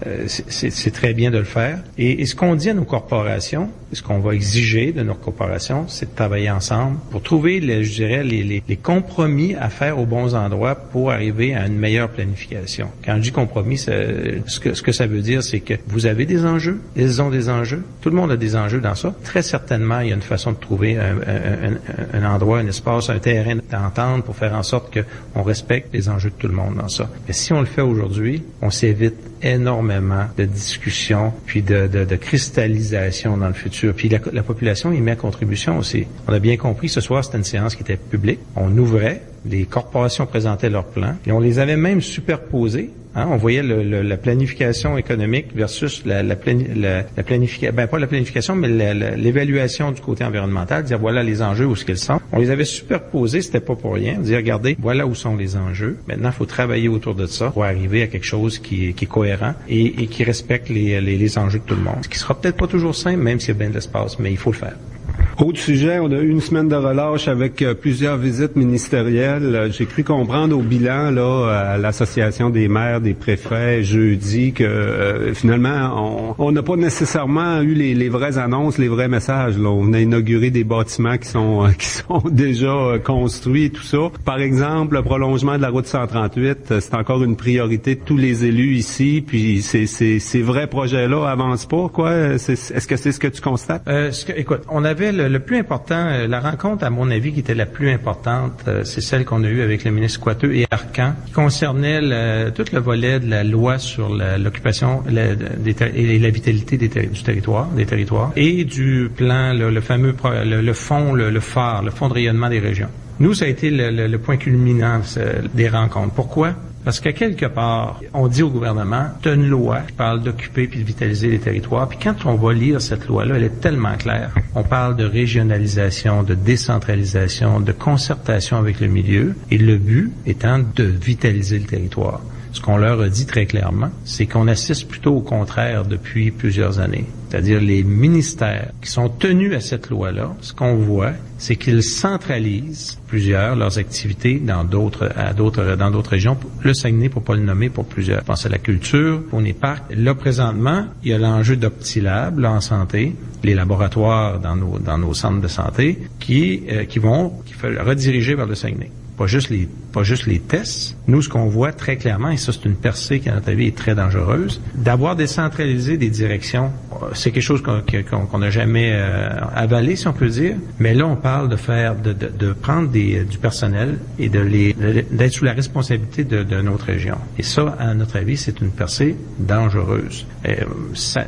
très bien de le faire. Et ce qu'on dit à nos corporations, ce qu'on va exiger de nos corporations, c'est de travailler ensemble pour trouver, je dirais, les compromis à faire aux bons endroits pour arriver à une meilleure planification. Quand je dis compromis, ce que ça veut dire, c'est que vous avez des enjeux, ils ont des enjeux, tout le monde a des enjeux dans ça. Très certainement, il y a une façon de trouver un endroit, un espace, un terrain d'entente pour faire en sorte qu'on respecte les enjeux de tout le monde dans ça. Mais si on le fait aujourd'hui, on s'évite énormément de discussions puis de cristallisation dans le futur. Puis la population y met à contribution aussi. On a bien compris, ce soir, c'était une séance qui était publique. On ouvrait, les corporations présentaient leurs plans et on les avait même superposés. On voyait la planification économique versus la planification, pas la planification, mais l'évaluation du côté environnemental, dire voilà les enjeux où ce qu'ils sont. On les avait superposés, c'était pas pour rien. Dire regardez, voilà où sont les enjeux. Maintenant, il faut travailler autour de ça pour arriver à quelque chose qui est cohérent et qui respecte les enjeux de tout le monde. Ce qui sera peut-être pas toujours simple, même s'il y a bien de l'espace, mais il faut le faire. Autre sujet, on a eu une semaine de relâche avec plusieurs visites ministérielles. J'ai cru comprendre au bilan là à l'association des maires, des préfets jeudi que finalement on n'a pas nécessairement eu les vraies annonces, les vrais messages. Là, on a inauguré des bâtiments qui sont déjà construits et tout ça. Par exemple, le prolongement de la route 138, c'est encore une priorité de tous les élus ici. Puis ces vrais projets-là avancent pas, quoi. Est-ce que c'est ce que tu constates? Écoute, on avait le plus important, la rencontre, à mon avis, qui était la plus importante, c'est celle qu'on a eue avec le ministre Coiteux et Arcan, qui concernait tout le volet de la loi sur l'occupation et la vitalité des territoires, et du plan, le fameux le fonds, le phare, le fonds de rayonnement des régions. Nous, ça a été le point culminant des rencontres. Pourquoi? Parce qu'à quelque part, on dit au gouvernement, t'as une loi qui parle d'occuper puis de vitaliser les territoires. Puis quand on va lire cette loi-là, elle est tellement claire. On parle de régionalisation, de décentralisation, de concertation avec le milieu, et le but étant de vitaliser le territoire. Ce qu'on leur a dit très clairement, c'est qu'on assiste plutôt au contraire depuis plusieurs années. C'est-à-dire les ministères qui sont tenus à cette loi-là, ce qu'on voit, c'est qu'ils centralisent leurs activités dans d'autres régions. Le Saguenay, pour pas le nommer, pour plusieurs. Je pense à la culture, on est parcs. Là, présentement, il y a l'enjeu d'Optilab, là, en santé, les laboratoires dans nos centres de santé, qu'il faut rediriger vers le Saguenay. Pas juste les tests. Nous, ce qu'on voit très clairement, et ça, c'est une percée qui, à notre avis, est très dangereuse, d'avoir décentralisé des directions. C'est quelque chose qu'on n'a jamais avalé, si on peut dire. Mais là, on parle de prendre du personnel et d'être sous la responsabilité de notre région. Et ça, à notre avis, c'est une percée dangereuse.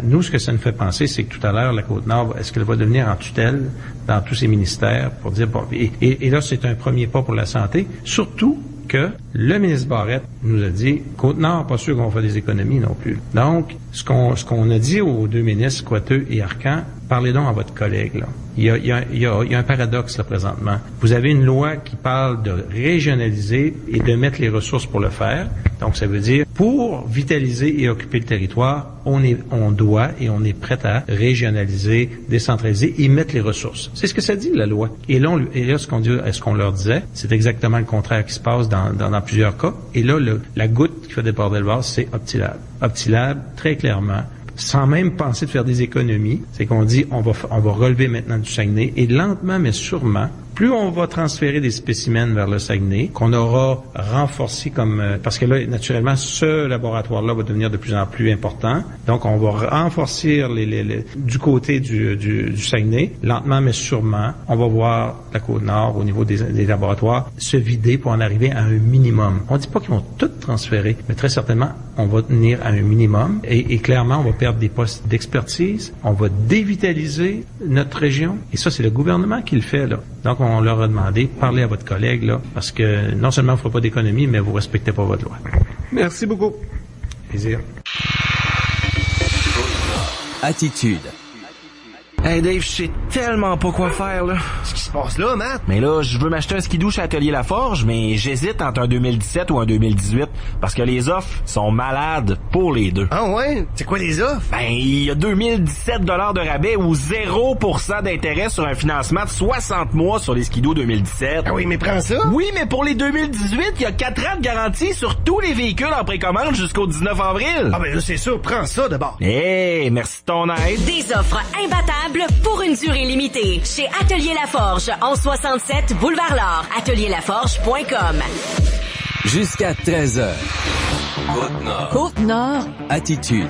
Nous, ce que ça nous fait penser, c'est que tout à l'heure, la Côte-Nord, est-ce qu'elle va devenir en tutelle dans tous ces ministères pour dire, bon, et là, c'est un premier pas pour la santé. Surtout que le ministre Barrette nous a dit, Côte-Nord, pas sûr qu'on va faire des économies non plus. Donc, ce qu'on a dit aux deux ministres, Coiteux et Arcan, parlez donc à votre collègue, là. Il y a un paradoxe, là, présentement. Vous avez une loi qui parle de régionaliser et de mettre les ressources pour le faire. Donc, ça veut dire, pour vitaliser et occuper le territoire, on doit et on est prêt à régionaliser, décentraliser et mettre les ressources. C'est ce que ça dit, la loi. Et là, ce qu'on leur disait, c'est exactement le contraire qui se passe dans plusieurs cas. Et là, la goutte qui fait déborder le vase, c'est Optilab. Optilab, très clairement, sans même penser de faire des économies, c'est qu'on dit on va relever maintenant du Saguenay et lentement mais sûrement, plus on va transférer des spécimens vers le Saguenay, qu'on aura renforcé parce que là, naturellement, ce laboratoire-là va devenir de plus en plus important. Donc, on va renforcer du côté du Saguenay. Lentement, mais sûrement, on va voir la Côte-Nord au niveau des laboratoires se vider pour en arriver à un minimum. On ne dit pas qu'ils vont tout transférer, mais très certainement, on va tenir à un minimum. Et clairement, on va perdre des postes d'expertise. On va dévitaliser notre région. Et ça, c'est le gouvernement qui le fait, là. Donc, on leur a demandé, parlez à votre collègue, là, parce que non seulement vous ne ferez pas d'économie, mais vous ne respectez pas votre loi. Merci beaucoup. Plaisir. Attitude. Hey Dave, je sais tellement pas quoi faire, là. Qu'est-ce qui se passe là, Matt? Mais là, je veux m'acheter un skidoo chez Atelier Laforge, mais j'hésite entre un 2017 ou un 2018, parce que les offres sont malades pour les deux. Ah ouais? C'est quoi les offres? Ben, il y a 2017 $ de rabais ou 0% d'intérêt sur un financement de 60 mois sur les skidoos 2017. Ah oui, mais prends ça. Oui, mais pour les 2018, il y a 4 ans de garantie sur tous les véhicules en précommande jusqu'au 19 avril. Ah ben là, c'est sûr, prends ça d'abord. Hey, merci de ton aide. Des offres imbattables pour une durée limitée. Chez Atelier Laforge, 1167 Boulevard L'Or. AtelierLaforge.com. Jusqu'à 13h. Côte-Nord. Côte-Nord. Attitude.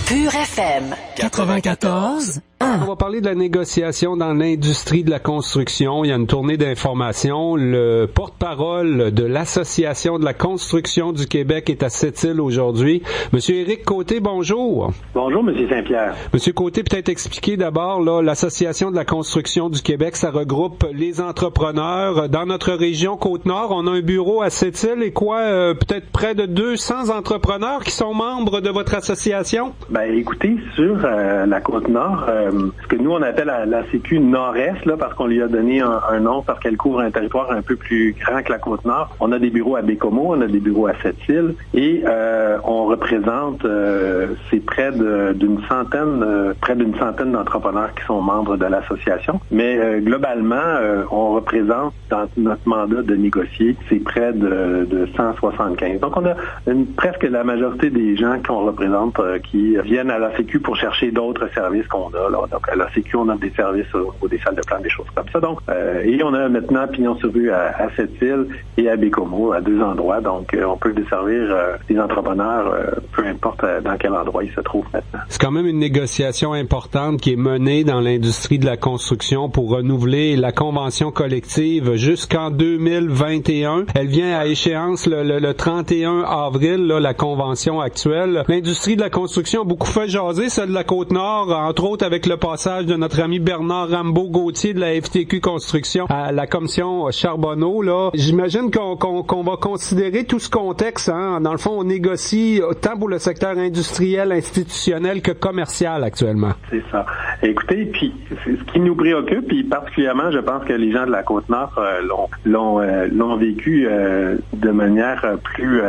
Pur FM 94. On va parler de la négociation dans l'industrie de la construction. Il y a une tournée d'informations. Le porte-parole de l'Association de la construction du Québec est à Sept-Îles aujourd'hui. Monsieur Éric Côté, bonjour. Bonjour, Monsieur Saint-Pierre. Monsieur Côté, peut-être expliquer d'abord, là, l'Association de la construction du Québec, ça regroupe les entrepreneurs. Dans notre région Côte-Nord, on a un bureau à Sept-Îles et peut-être près de 200 entrepreneurs qui sont membres de votre association? Ben, écoutez, sur la Côte-Nord, ce que nous, on appelle la Sécu Nord-Est, là, parce qu'on lui a donné un nom, parce qu'elle couvre un territoire un peu plus grand que la Côte-Nord. On a des bureaux à Bécomo, on a des bureaux à Sept-Îles, et on représente, c'est près d'une centaine d'entrepreneurs qui sont membres de l'association. Mais globalement, on représente, dans notre mandat de négocier, c'est près de 175. Donc, on a presque la majorité des gens qu'on représente qui viennent à la Sécu pour chercher d'autres services qu'on a, là. là. Donc, à la Sécu, on a des services au niveau des salles de plan, des choses comme ça. Donc, et on a maintenant pignon sur rue à Sept-Îles et à Bécomo, à 2 endroits. Donc, on peut desservir les entrepreneurs, peu importe dans quel endroit ils se trouvent maintenant. C'est quand même une négociation importante qui est menée dans l'industrie de la construction pour renouveler la convention collective jusqu'en 2021. Elle vient à échéance le 31 avril, là, la convention actuelle. L'industrie de la construction a beaucoup fait jaser, celle de la Côte-Nord, entre autres avec le passage de notre ami Bernard Rambaud-Gauthier de la FTQ Construction à la commission Charbonneau. Là, j'imagine qu'on va considérer tout ce contexte. Hein. Dans le fond, on négocie tant pour le secteur industriel, institutionnel que commercial actuellement. C'est ça. Écoutez, puis ce qui nous préoccupe, puis particulièrement, je pense que les gens de la Côte-Nord l'ont vécu de manière plus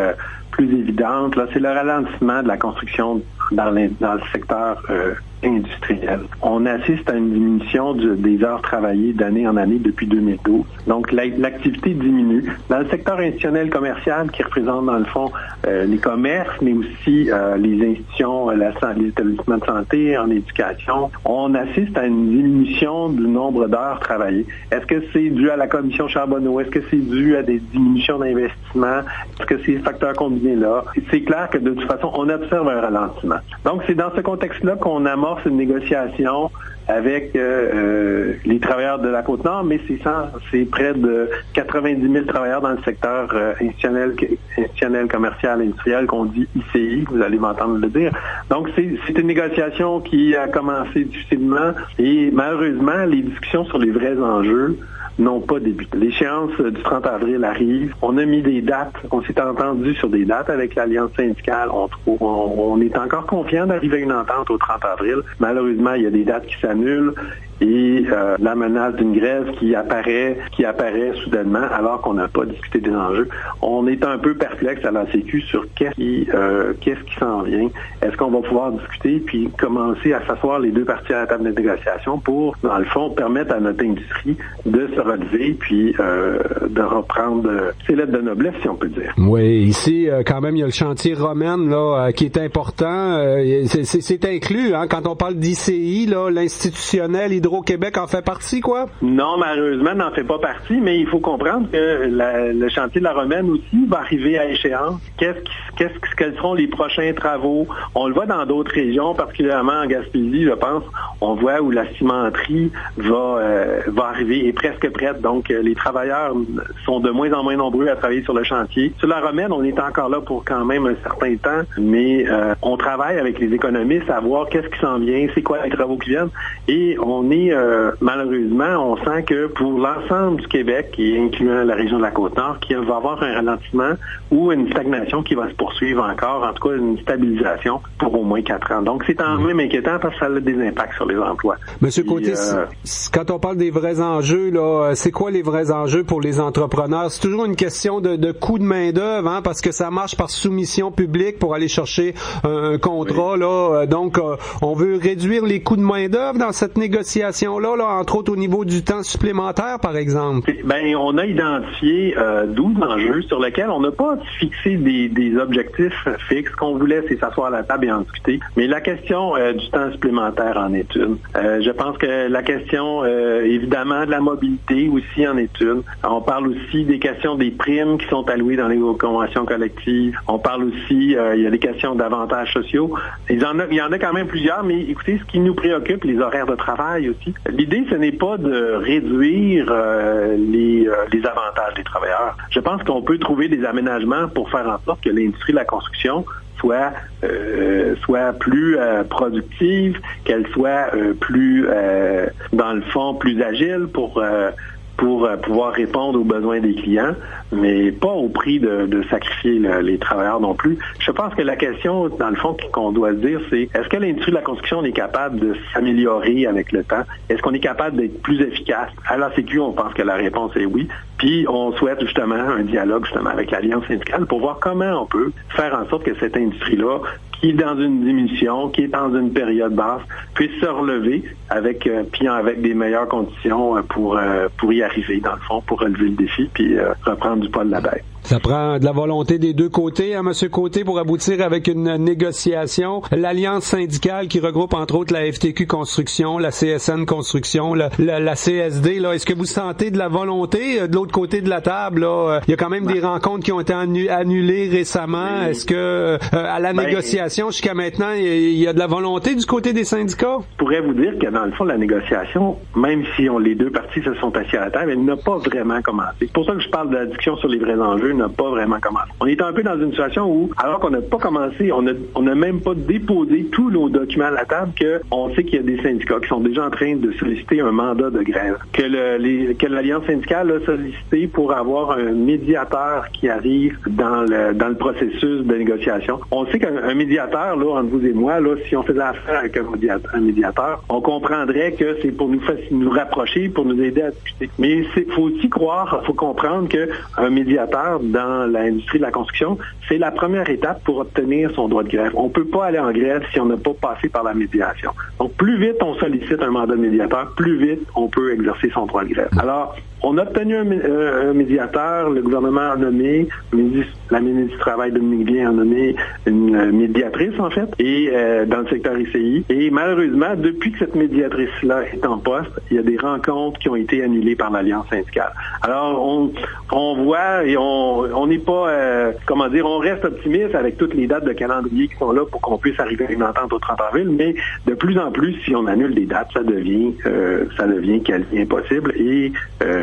évidente. Là, c'est le ralentissement de la construction dans le secteur industriel. On assiste à une diminution des heures travaillées d'année en année depuis 2012. Donc, l'activité diminue. Dans le secteur institutionnel commercial, qui représente dans le fond les commerces, mais aussi les institutions, les établissements de santé, en éducation, on assiste à une diminution du nombre d'heures travaillées. Est-ce que c'est dû à la commission Charbonneau? Est-ce que c'est dû à des diminutions d'investissement? Est-ce que c'est ces facteurs combinés-là? C'est clair que de toute façon, on observe un ralentissement. Donc, c'est dans ce contexte-là qu'on amorce une négociation avec les travailleurs de la Côte-Nord, mais c'est près de 90 000 travailleurs dans le secteur institutionnel, commercial, industriel, qu'on dit ICI, vous allez m'entendre le dire. Donc, c'est une négociation qui a commencé difficilement et malheureusement, les discussions sur les vrais enjeux n'ont pas débuté. L'échéance du 30 avril arrive. On a mis des dates. On s'est entendu sur des dates avec l'Alliance syndicale. On est encore confiant d'arriver à une entente au 30 avril. Malheureusement, il y a des dates qui s'annulent et la menace d'une grève qui apparaît soudainement alors qu'on n'a pas discuté des enjeux. On est un peu perplexe à la Sécu sur qu'est-ce qui s'en vient. Est-ce qu'on va pouvoir discuter puis commencer à s'asseoir les deux parties à la table de négociation pour, dans le fond, permettre à notre industrie de se relever puis de reprendre ses lettres de noblesse, si on peut dire. Oui, ici, quand même, il y a le chantier Romaine là, qui est important. C'est inclus, hein, quand on parle d'ICI, là, l'institutionnel, Hydro-Québec en fait partie, quoi? Non, malheureusement, n'en fait pas partie, mais il faut comprendre que le chantier de la Romaine aussi va arriver à échéance. Quels seront les prochains travaux? On le voit dans d'autres régions, particulièrement en Gaspésie, je pense. On voit où la cimenterie va arriver, est presque prête. Donc, les travailleurs sont de moins en moins nombreux à travailler sur le chantier. Sur la Romaine, on est encore là pour quand même un certain temps, mais on travaille avec les économistes à voir qu'est-ce qui s'en vient, c'est quoi les travaux qui viennent. Et on est, malheureusement, on sent que pour l'ensemble du Québec, et incluant la région de la Côte-Nord, qu'il va y avoir un ralentissement ou une stagnation qui va se poursuivre encore, en tout cas une stabilisation pour au moins 4 ans. Donc, c'est en même inquiétant parce que ça a des impacts sur les emplois. Monsieur Côté, quand on parle des vrais enjeux, là, c'est quoi les vrais enjeux pour les entrepreneurs? C'est toujours une question de coût de main-d'œuvre, hein, parce que ça marche par soumission publique pour aller chercher un contrat, oui. Là. Donc, on veut réduire les coûts de main-d'œuvre dans cette négociation-là, là, entre autres au niveau du temps supplémentaire, par exemple. Ben, on a identifié 12 enjeux sur lesquels on n'a pas fixé des objectifs fixes. Ce qu'on voulait, c'est s'asseoir à la table et en discuter. Mais la question du temps supplémentaire en est une. Je pense que la question, évidemment, de la mobilité aussi en est une. On parle aussi des questions des primes qui sont allouées dans les conventions collectives. On parle aussi, il y a des questions d'avantages sociaux. Il y en a quand même plusieurs, mais écoutez, ce qui nous préoccupe, les horaires de travail aussi. L'idée, ce n'est pas de réduire les avantages des travailleurs. Je pense qu'on peut trouver des aménagements pour faire en sorte que l'industrie de la construction soit plus productive, qu'elle soit plus, dans le fond, plus agile pour pouvoir répondre aux besoins des clients, mais pas au prix de sacrifier les travailleurs non plus. Je pense que la question, dans le fond, qu'on doit se dire, c'est est-ce que l'industrie de la construction est capable de s'améliorer avec le temps? Est-ce qu'on est capable d'être plus efficace? À la Sécu, on pense que la réponse est oui. Puis, on souhaite justement un dialogue justement avec l'Alliance syndicale pour voir comment on peut faire en sorte que cette industrie-là, qui est dans une diminution, qui est dans une période basse, puisse se relever avec des meilleures conditions pour y arriver, dans le fond, pour relever le défi puis reprendre du poil de la bête. Ça prend de la volonté des deux côtés, hein, M. Côté, pour aboutir avec une négociation. L'Alliance syndicale qui regroupe entre autres la FTQ Construction, la CSN Construction, la CSD, là, est-ce que vous sentez de la volonté de l'autre côté de la table? Là, il y a quand même des rencontres qui ont été annulées récemment. Est-ce que à la négociation jusqu'à maintenant, il y a de la volonté du côté des syndicats? Je pourrais vous dire que dans le fond, la négociation, même si les deux parties se sont assis à la table, elle n'a pas vraiment commencé. C'est pour ça que je parle de la discussion sur les vrais enjeux, n'a pas vraiment commencé. On est un peu dans une situation où, alors qu'on n'a pas commencé, on n'a même pas déposé tous nos documents à la table, qu'on sait qu'il y a des syndicats qui sont déjà en train de solliciter un mandat de grève, que l'Alliance syndicale a sollicité pour avoir un médiateur qui arrive dans le processus de négociation. On sait qu'un médiateur, là, entre vous et moi, là, si on faisait affaire avec un médiateur, on comprendrait que c'est pour nous rapprocher, pour nous aider à discuter. Mais faut aussi faut comprendre qu'un médiateur dans l'industrie de la construction, c'est la première étape pour obtenir son droit de grève. On peut pas aller en grève si on n'a pas passé par la médiation. Donc, plus vite on sollicite un mandat de médiateur, plus vite on peut exercer son droit de grève. Alors, on a obtenu un médiateur, le gouvernement a nommé, la ministre du Travail, Dominique Bien, a nommé une médiatrice, en fait, et dans le secteur ICI. Et malheureusement, depuis que cette médiatrice-là est en poste, il y a des rencontres qui ont été annulées par l'Alliance syndicale. Alors, on voit et on n'est pas, on reste optimiste avec toutes les dates de calendrier qui sont là pour qu'on puisse arriver à une entente au 30 avril, mais de plus en plus, si on annule des dates, ça devient quasi impossible et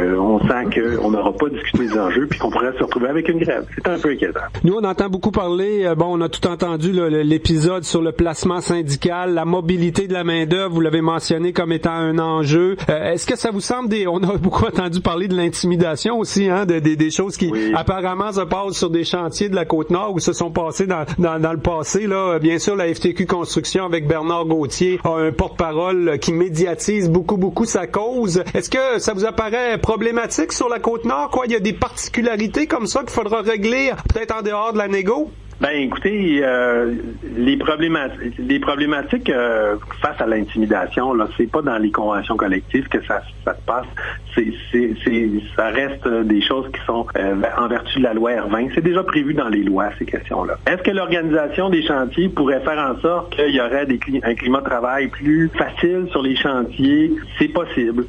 on sent qu'on n'aura pas discuté des enjeux puis qu'on pourrait se retrouver avec une grève. C'est un peu inquiétant. Nous, on entend beaucoup parler, on a tout entendu l'épisode sur le placement syndical, la mobilité de la main-d'œuvre, vous l'avez mentionné comme étant un enjeu. Est-ce que ça vous semble on a beaucoup entendu parler de l'intimidation aussi, hein, des choses qui apparemment se passent sur des chantiers de la Côte-Nord ou se sont passées dans le passé, là. Bien sûr, la FTQ Construction avec Bernard Gauthier a un porte-parole qui médiatise beaucoup sa cause. Est-ce que ça vous apparaît problématique sur la Côte-Nord, quoi? Il y a des particularités comme ça qu'il faudra régler peut-être en dehors de la négo? Ben, écoutez, les problématiques face à l'intimidation, là, c'est pas dans les conventions collectives que ça se passe. Ça reste des choses qui sont en vertu de la loi R20. C'est déjà prévu dans les lois, ces questions-là. Est-ce que l'organisation des chantiers pourrait faire en sorte qu'il y aurait un climat de travail plus facile sur les chantiers? C'est possible.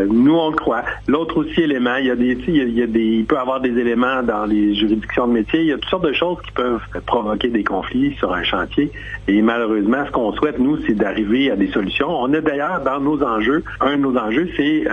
Nous, on le croit. L'autre aussi élément, il peut y avoir des éléments dans les juridictions de métier. Il y a toutes sortes de choses qui peuvent provoquer des conflits sur un chantier. Et malheureusement, ce qu'on souhaite, nous, c'est d'arriver à des solutions. On a d'ailleurs dans nos enjeux, un de nos enjeux, c'est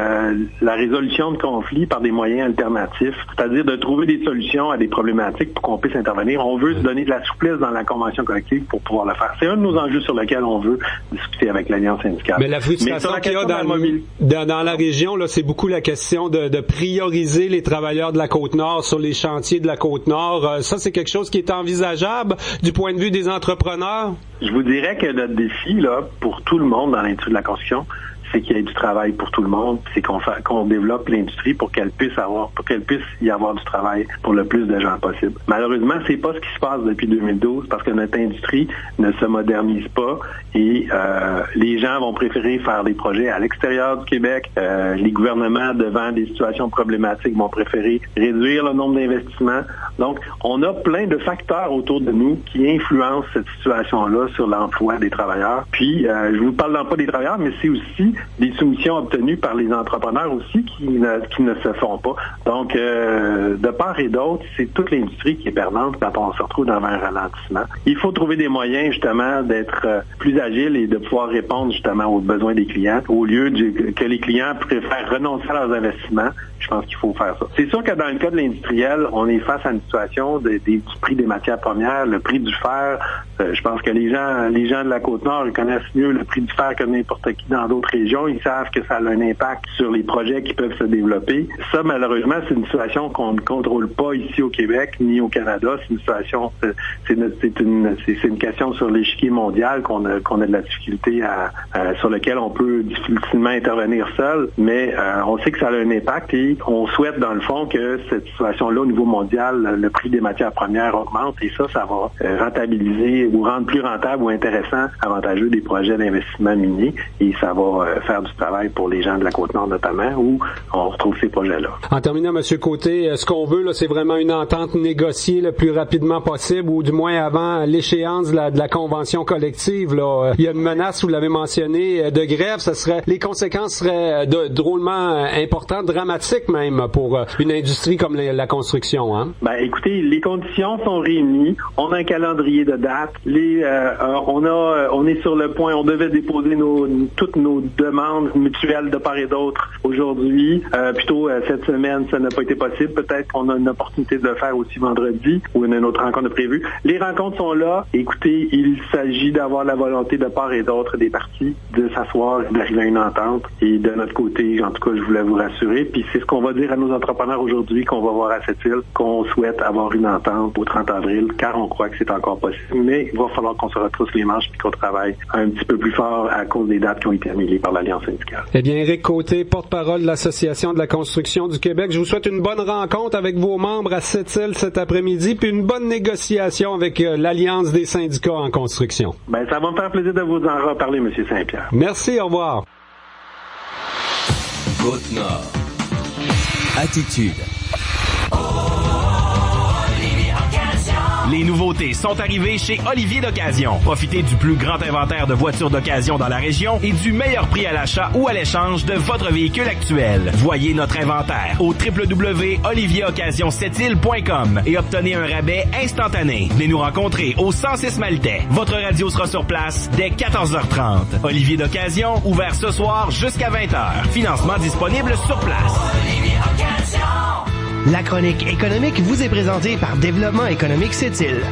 la résolution de conflits par des moyens alternatifs, c'est-à-dire de trouver des solutions à des problématiques pour qu'on puisse intervenir. On veut se donner de la souplesse dans la convention collective pour pouvoir le faire. C'est un de nos enjeux sur lesquels on veut discuter avec l'Alliance syndicale. Mais la frustration qu'il y a dans la région, là, c'est beaucoup la question de prioriser les travailleurs de la Côte-Nord sur les chantiers de la Côte-Nord. Ça, c'est quelque chose qui est envisageable du point de vue des entrepreneurs? Je vous dirais que notre défi, là, pour tout le monde dans l'industrie de la construction, c'est qu'il y ait du travail pour tout le monde, c'est qu'on développe l'industrie pour qu'elle puisse y avoir du travail pour le plus de gens possible. Malheureusement, c'est pas ce qui se passe depuis 2012 parce que notre industrie ne se modernise pas et les gens vont préférer faire des projets à l'extérieur du Québec. Les gouvernements, devant des situations problématiques, vont préférer réduire le nombre d'investissements. Donc, on a plein de facteurs autour de nous qui influencent cette situation-là sur l'emploi des travailleurs. Puis, je vous parle de l'emploi des travailleurs, mais c'est aussi des soumissions obtenues par les entrepreneurs aussi qui ne se font pas. Donc, de part et d'autre, c'est toute l'industrie qui est perdante quand on se retrouve dans un ralentissement. Il faut trouver des moyens, justement, d'être plus agile et de pouvoir répondre, justement, aux besoins des clients au lieu que les clients préfèrent renoncer à leurs investissements. Je pense qu'il faut faire ça. C'est sûr que dans le cas de l'industriel, on est face à une situation du prix des matières premières, le prix du fer. Je pense que les gens de la Côte-Nord connaissent mieux le prix du fer que n'importe qui dans d'autres régions. Ils savent que ça a un impact sur les projets qui peuvent se développer. Ça, malheureusement, c'est une situation qu'on ne contrôle pas ici au Québec ni au Canada. C'est une situation, c'est une question sur l'échiquier mondial qu'on a de la difficulté sur lequel on peut difficilement intervenir seul. Mais on sait que ça a un impact et on souhaite, dans le fond, que cette situation-là, au niveau mondial, le prix des matières premières augmente et ça va rentabiliser ou rendre plus rentable ou intéressant, avantageux des projets d'investissement minier et ça va faire du travail pour les gens de la Côte-Nord notamment, où on retrouve ces projets-là. En terminant, M. Côté, ce qu'on veut, là, c'est vraiment une entente négociée le plus rapidement possible, ou du moins avant l'échéance de la convention collective. Là. Il y a une menace, vous l'avez mentionné, de grève. Les conséquences seraient drôlement importantes, dramatiques même, pour une industrie comme la construction. Hein? Ben, écoutez, les conditions sont réunies. On a un calendrier de dates. On est sur le point. On devait déposer toutes nos demandes mutuelles de part et d'autre aujourd'hui. Plutôt cette semaine, ça n'a pas été possible. Peut-être qu'on a une opportunité de le faire aussi vendredi ou une autre rencontre de prévue. Les rencontres sont là. Écoutez, il s'agit d'avoir la volonté de part et d'autre des parties de s'asseoir, d'arriver à une entente. Et de notre côté, en tout cas, je voulais vous rassurer. Puis c'est ce qu'on va dire à nos entrepreneurs aujourd'hui, qu'on va voir à cette île, qu'on souhaite avoir une entente au 30 avril, car on croit que c'est encore possible. Mais il va falloir qu'on se retrousse les manches et qu'on travaille un petit peu plus fort à cause des dates qui ont été annulées par l'Alliance syndicale. Eh bien, Éric Côté, porte-parole de l'Association de la construction du Québec, je vous souhaite une bonne rencontre avec vos membres à Sept-Îles cet après-midi, puis une bonne négociation avec l'Alliance des syndicats en construction. Ben, ça va me faire plaisir de vous en reparler, M. Saint-Pierre. Merci, au revoir. Côte-Nord. Attitude. Les nouveautés sont arrivées chez Olivier d'Occasion. Profitez du plus grand inventaire de voitures d'occasion dans la région et du meilleur prix à l'achat ou à l'échange de votre véhicule actuel. Voyez notre inventaire au www.olivieroccasionssept-îles.com et obtenez un rabais instantané. Venez nous rencontrer au 106 Maltais. Votre radio sera sur place dès 14h30. Olivier d'Occasion, ouvert ce soir jusqu'à 20h. Financement disponible sur place. Olivier Occasion. La chronique économique vous est présentée par Développement économique Sept-Îles.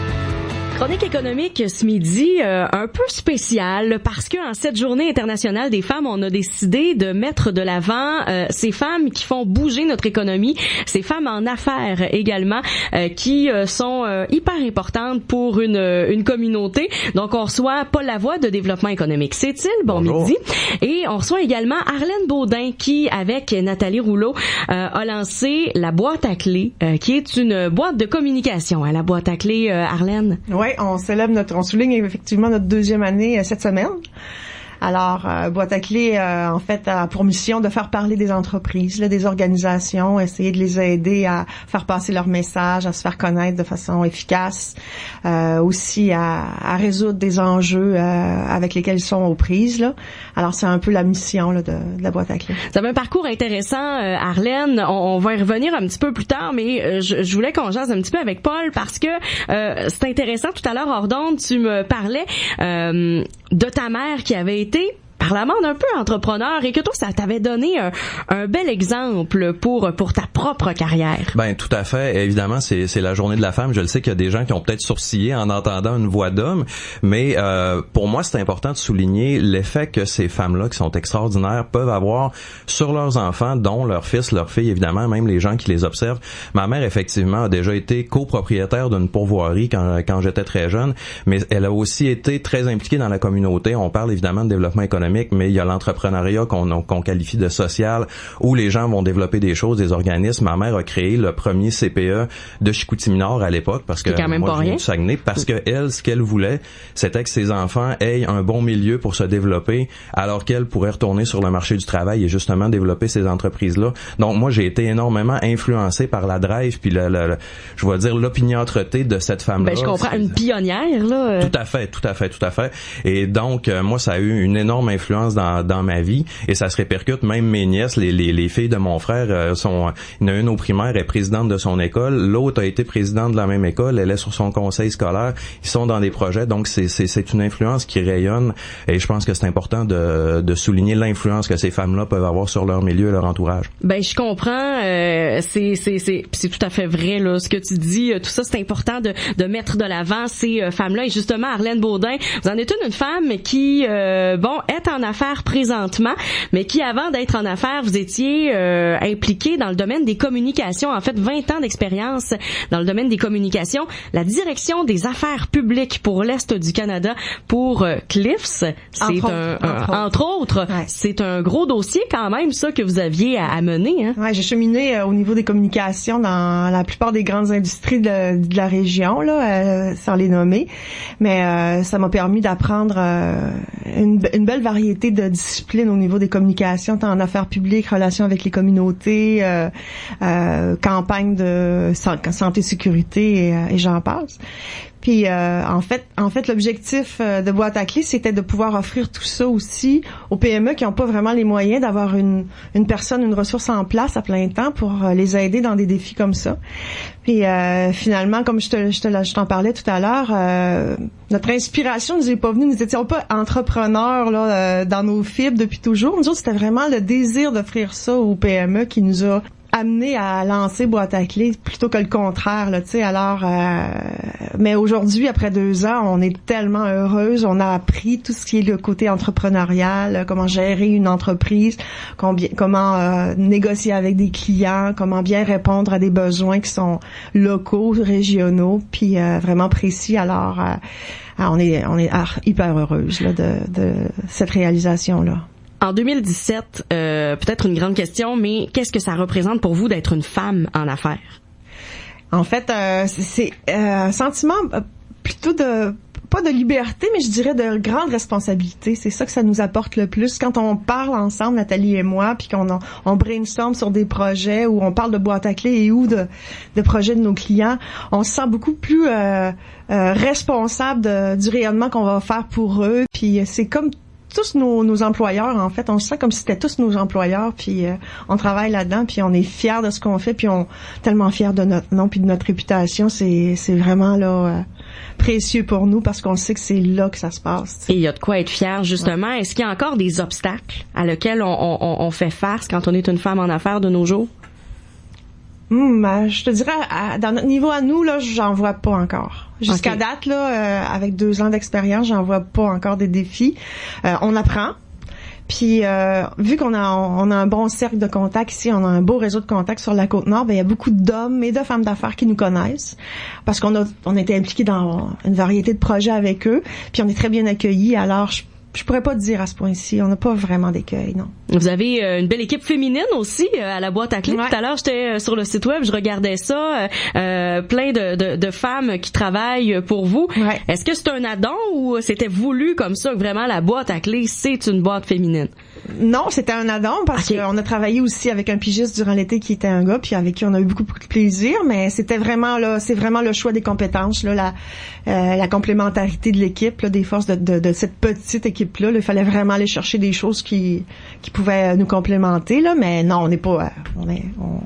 Chronique économique ce midi, un peu spéciale parce que en cette journée internationale des femmes, on a décidé de mettre de l'avant ces femmes qui font bouger notre économie, ces femmes en affaires également qui sont hyper importantes pour une communauté. Donc on reçoit Paul Lavoie de Développement économique Sept-Îles, bonjour. Midi, et on reçoit également Arlène Baudin qui, avec Nathalie Rouleau, a lancé la boîte à clés, qui est une boîte de communication. Hein, la boîte à clés, Arlène. Oui, on souligne effectivement notre 2e année cette semaine. Alors, Boîte à clés, en fait, a pour mission de faire parler des entreprises, là, des organisations, essayer de les aider à faire passer leur message, à se faire connaître de façon efficace, aussi à résoudre des enjeux avec lesquels ils sont aux prises. Là. Alors, c'est un peu la mission là, de la Boîte à clés. Vous avez un parcours intéressant, Arlène. On va y revenir un petit peu plus tard, mais je voulais qu'on jase un petit peu avec Paul parce que c'est intéressant. Tout à l'heure, hors d'onde, tu me parlais de ta mère qui avait été par la bande un peu entrepreneur et que toi, ça t'avait donné un bel exemple pour ta propre carrière. Ben tout à fait. Évidemment, c'est la journée de la femme. Je le sais qu'il y a des gens qui ont peut-être sourcillé en entendant une voix d'homme, mais pour moi, c'est important de souligner l'effet que ces femmes-là, qui sont extraordinaires, peuvent avoir sur leurs enfants, dont leurs fils, leurs filles, évidemment, même les gens qui les observent. Ma mère, effectivement, a déjà été copropriétaire d'une pourvoirie quand j'étais très jeune, mais elle a aussi été très impliquée dans la communauté. On parle évidemment de développement économique, mais il y a l'entrepreneuriat qu'on qualifie de social, où les gens vont développer des choses, des organismes. Ma mère a créé le premier CPE de Chicoutimi-Nord à l'époque, parce que moi, je viens du Saguenay, parce que elle, ce qu'elle voulait, c'était que ses enfants aient un bon milieu pour se développer, alors qu'elle pourrait retourner sur le marché du travail et justement développer ces entreprises-là. Donc, moi, j'ai été énormément influencé par la drive, puis je vais dire l'opiniâtreté de cette femme-là. Ben, je comprends, une pionnière, là. Tout à fait. Et donc, moi, ça a eu une énorme influence dans ma vie et ça se répercute. Même mes nièces, les filles de mon frère, il y en a une au primaire, elle est présidente de son école, l'autre a été présidente de la même école, elle est sur son conseil scolaire, ils sont dans des projets, donc c'est une influence qui rayonne et je pense que c'est important de souligner l'influence que ces femmes-là peuvent avoir sur leur milieu et leur entourage. Ben je comprends, c'est tout à fait vrai là ce que tu dis, tout ça c'est important de mettre de l'avant ces femmes-là et justement Arlène Baudin, vous en êtes une femme qui est en affaires présentement, mais qui avant d'être en affaires, vous étiez impliqué dans le domaine des communications. En fait, 20 ans d'expérience dans le domaine des communications. La direction des affaires publiques pour l'Est du Canada pour Cliffs, entre autres, c'est un gros dossier quand même, ça, que vous aviez à mener. Hein? Ouais, j'ai cheminé au niveau des communications dans la plupart des grandes industries de la région, là, sans les nommer. Mais ça m'a permis d'apprendre une belle variété variété de disciplines au niveau des communications, tant en affaires publiques, relations avec les communautés, campagne de santé-sécurité et j'en passe. Puis en fait, l'objectif de Boîte à clés, c'était de pouvoir offrir tout ça aussi aux PME qui n'ont pas vraiment les moyens d'avoir une personne, une ressource en place à plein temps pour les aider dans des défis comme ça. Puis finalement, comme je t'en parlais tout à l'heure, notre inspiration nous est pas venue. Nous étions pas entrepreneurs là dans nos fibres depuis toujours. Nous autres, c'était vraiment le désir d'offrir ça aux PME qui nous a amené à lancer Boîte à clés plutôt que le contraire, là, tu sais. Alors, mais aujourd'hui, après 2 ans, on est tellement heureuse. On a appris tout ce qui est le côté entrepreneurial, comment gérer une entreprise, comment négocier avec des clients, comment bien répondre à des besoins qui sont locaux, régionaux, puis vraiment précis. Alors, on est hyper heureuse là, de cette réalisation-là. En 2017, peut-être une grande question, mais qu'est-ce que ça représente pour vous d'être une femme en affaires? En fait, c'est un sentiment plutôt pas de liberté, mais je dirais de grande responsabilité. C'est ça que ça nous apporte le plus. Quand on parle ensemble, Nathalie et moi, puis on brainstorm sur des projets où on parle de Boîte à clés et ou de projets de nos clients, on se sent beaucoup plus responsable du rayonnement qu'on va faire pour eux. Puis c'est comme tous nos employeurs, en fait. On se sent comme si c'était tous nos employeurs, puis on travaille là-dedans, puis on est fiers de ce qu'on fait, puis on est tellement fiers de notre nom puis de notre réputation. C'est vraiment là précieux pour nous parce qu'on sait que c'est là que ça se passe. T'sais. Et il y a de quoi être fier, justement. Ouais. Est-ce qu'il y a encore des obstacles à lesquels on fait face quand on est une femme en affaires de nos jours? Je te dirais, dans notre niveau à nous, là, j'en vois pas encore. Jusqu'à date, là, avec 2 ans d'expérience, j'en vois pas encore des défis. On apprend. Puis, vu qu'on a un bon cercle de contacts ici, on a un beau réseau de contacts sur la Côte-Nord, ben il y a beaucoup d'hommes et de femmes d'affaires qui nous connaissent parce qu'on a été impliqués dans une variété de projets avec eux. Puis, on est très bien accueillis. Alors, je pourrais pas te dire à ce point-ci, on n'a pas vraiment d'écueil, non. Vous avez une belle équipe féminine aussi à la Boîte à clés. Ouais. Tout à l'heure, j'étais sur le site web, je regardais ça, plein de femmes qui travaillent pour vous. Ouais. Est-ce que c'est un addon ou c'était voulu comme ça que vraiment la Boîte à clés, c'est une boîte féminine? Non, c'était un addon parce qu'on a travaillé aussi avec un pigiste durant l'été qui était un gars puis avec qui on a eu beaucoup de plaisir, mais c'est vraiment le choix des compétences, là, la complémentarité de l'équipe, là, des forces de cette petite équipe-là. Là, il fallait vraiment aller chercher des choses qui pouvaient nous complémenter, là, mais non, on n'est pas,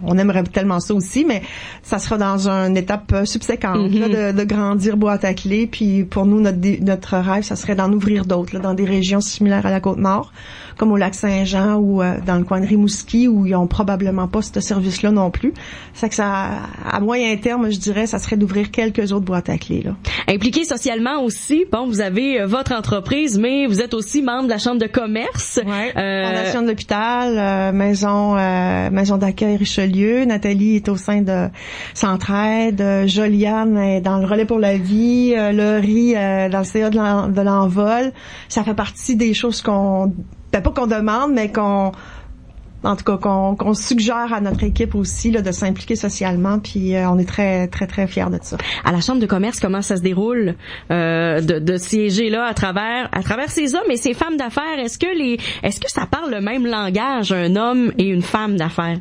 on aimerait tellement ça aussi, mais ça sera dans une étape subséquente, là, de grandir Boîte à clés, puis pour nous, notre rêve, ça serait d'en ouvrir d'autres, là, dans des régions similaires à la Côte-Nord, comme au Lac-Saint-Jean ou dans le coin de Rimouski, où ils ont probablement pas ce service-là non plus. C'est que ça, à moyen terme, je dirais, ça serait d'ouvrir quelques autres Boîtes à clés, là. Impliqué socialement aussi, bon, vous avez votre entreprise, mais vous êtes aussi membre de la Chambre de commerce. Ouais. Fondation de l'hôpital, maison d'accueil Richelieu. Nathalie est au sein de Centraide. Joliane est dans le Relais pour la vie. Laurie dans le CA de l'Envol. Ça fait partie des choses pas qu'on demande, mais qu'on suggère à notre équipe aussi là, de s'impliquer socialement, puis on est très très très fiers de ça. À la Chambre de commerce, comment ça se déroule de siéger là à travers ces hommes et ces femmes d'affaires? Est-ce que ça parle le même langage, un homme et une femme d'affaires?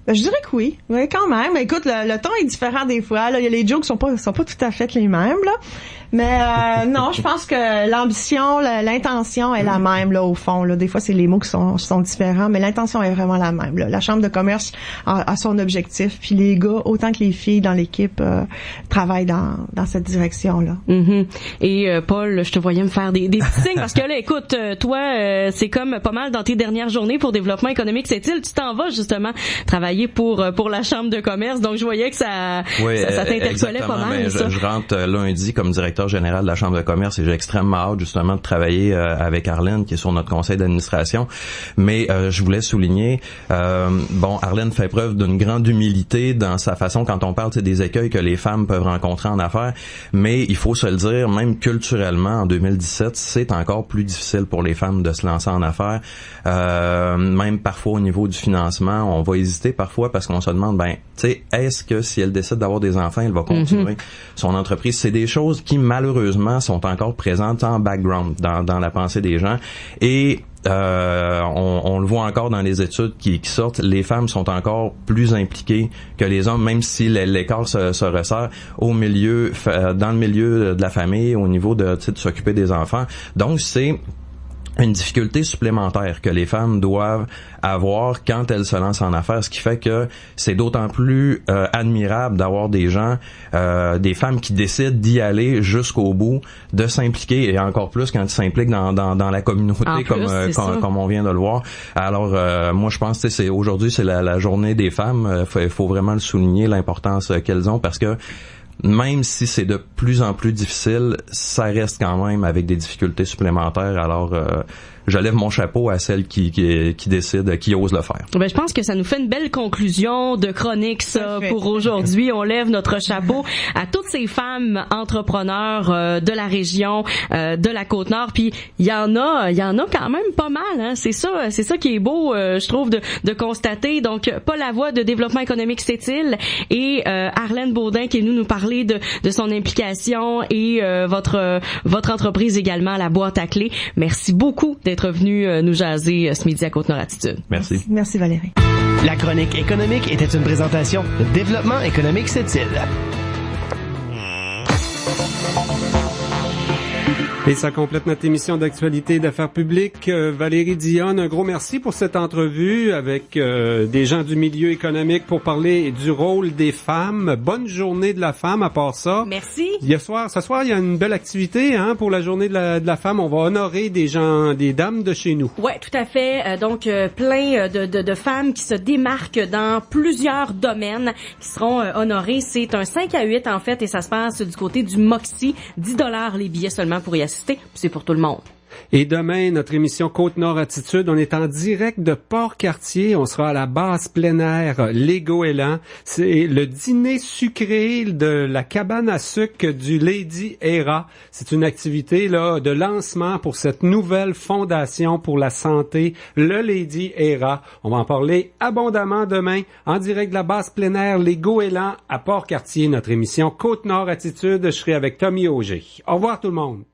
Je dirais que oui. Oui, quand même. Écoute, le ton est différent des fois. Là, il y a les jokes sont pas tout à fait les mêmes, là. Mais non, je pense que l'ambition, l'intention est la même là au fond. Là, des fois c'est les mots qui sont différents, mais l'intention est vraiment la même. Là. La Chambre de commerce a son objectif, puis les gars autant que les filles dans l'équipe travaillent dans cette direction là. Et Paul, je te voyais me faire des petits signes parce que là, écoute, toi, c'est comme pas mal dans tes dernières journées pour développement économique, c'est-il, tu t'en vas justement travailler pour la Chambre de commerce, donc je voyais que ça t'interpellait pas mal. Mais je rentre lundi comme directeur général de la Chambre de commerce et j'ai extrêmement hâte justement de travailler avec Arlène qui est sur notre conseil d'administration. Mais je voulais souligner, Arlène fait preuve d'une grande humilité dans sa façon quand on parle des écueils que les femmes peuvent rencontrer en affaires, mais il faut se le dire, même culturellement en 2017, c'est encore plus difficile pour les femmes de se lancer en affaires. Même parfois au niveau du financement, on va hésiter parce parfois parce qu'on se demande, ben, tu sais, est-ce que si elle décide d'avoir des enfants, elle va continuer son entreprise? C'est des choses qui, malheureusement, sont encore présentes en background dans la pensée des gens. Et on le voit encore dans les études qui sortent, les femmes sont encore plus impliquées que les hommes, même si l'écart se resserre dans le milieu de la famille, au niveau de s'occuper des enfants. Donc, c'est une difficulté supplémentaire que les femmes doivent avoir quand elles se lancent en affaires, ce qui fait que c'est d'autant plus admirable d'avoir des gens, des femmes qui décident d'y aller jusqu'au bout, de s'impliquer, et encore plus quand ils s'impliquent dans la communauté, comme on vient de le voir. Alors moi je pense que aujourd'hui c'est la journée des femmes, faut vraiment le souligner, l'importance qu'elles ont, parce que même si c'est de plus en plus difficile, ça reste quand même avec des difficultés supplémentaires. Alors, je lève mon chapeau à celles qui décident, qui osent le faire. Ben, je pense que ça nous fait une belle conclusion de chronique, ça, pour aujourd'hui. On lève notre chapeau à toutes ces femmes entrepreneurs de la région, de la Côte-Nord. Puis, il y en a quand même pas mal, hein. C'est ça qui est beau, je trouve, de constater. Donc, Paul Lavoie de Développement économique Sept-Îles et Arlène Baudin qui est nous parler de son implication et votre entreprise également, la boîte à clés. Merci beaucoup d'être venu nous jaser ce midi à Côte-Nord Attitude. Merci. Merci Valérie. La chronique économique était une présentation de Développement économique Sept-Îles. Et ça complète notre émission d'actualité d'affaires publiques. Valérie Dionne, un gros merci pour cette entrevue avec des gens du milieu économique pour parler du rôle des femmes. Bonne journée de la femme à part ça. Merci. Ce soir, il y a une belle activité pour la journée de la femme. On va honorer des dames de chez nous. Ouais, tout à fait. Donc, plein de femmes qui se démarquent dans plusieurs domaines qui seront honorées. C'est un 5-8 en fait et ça se passe du côté du Moxie. $10 les billets seulement pour y assister. C'est pour tout le monde. Et demain, notre émission Côte-Nord Attitude, on est en direct de Port-Cartier. On sera à la base plein air Les Goélands. C'est le dîner sucré de la cabane à sucre du Lady Era. C'est une activité de lancement pour cette nouvelle fondation pour la santé, le Lady Era. On va en parler abondamment demain en direct de la base plein air Les Goélands à Port-Cartier. Notre émission Côte-Nord Attitude, je serai avec Tommy Auger. Au revoir tout le monde.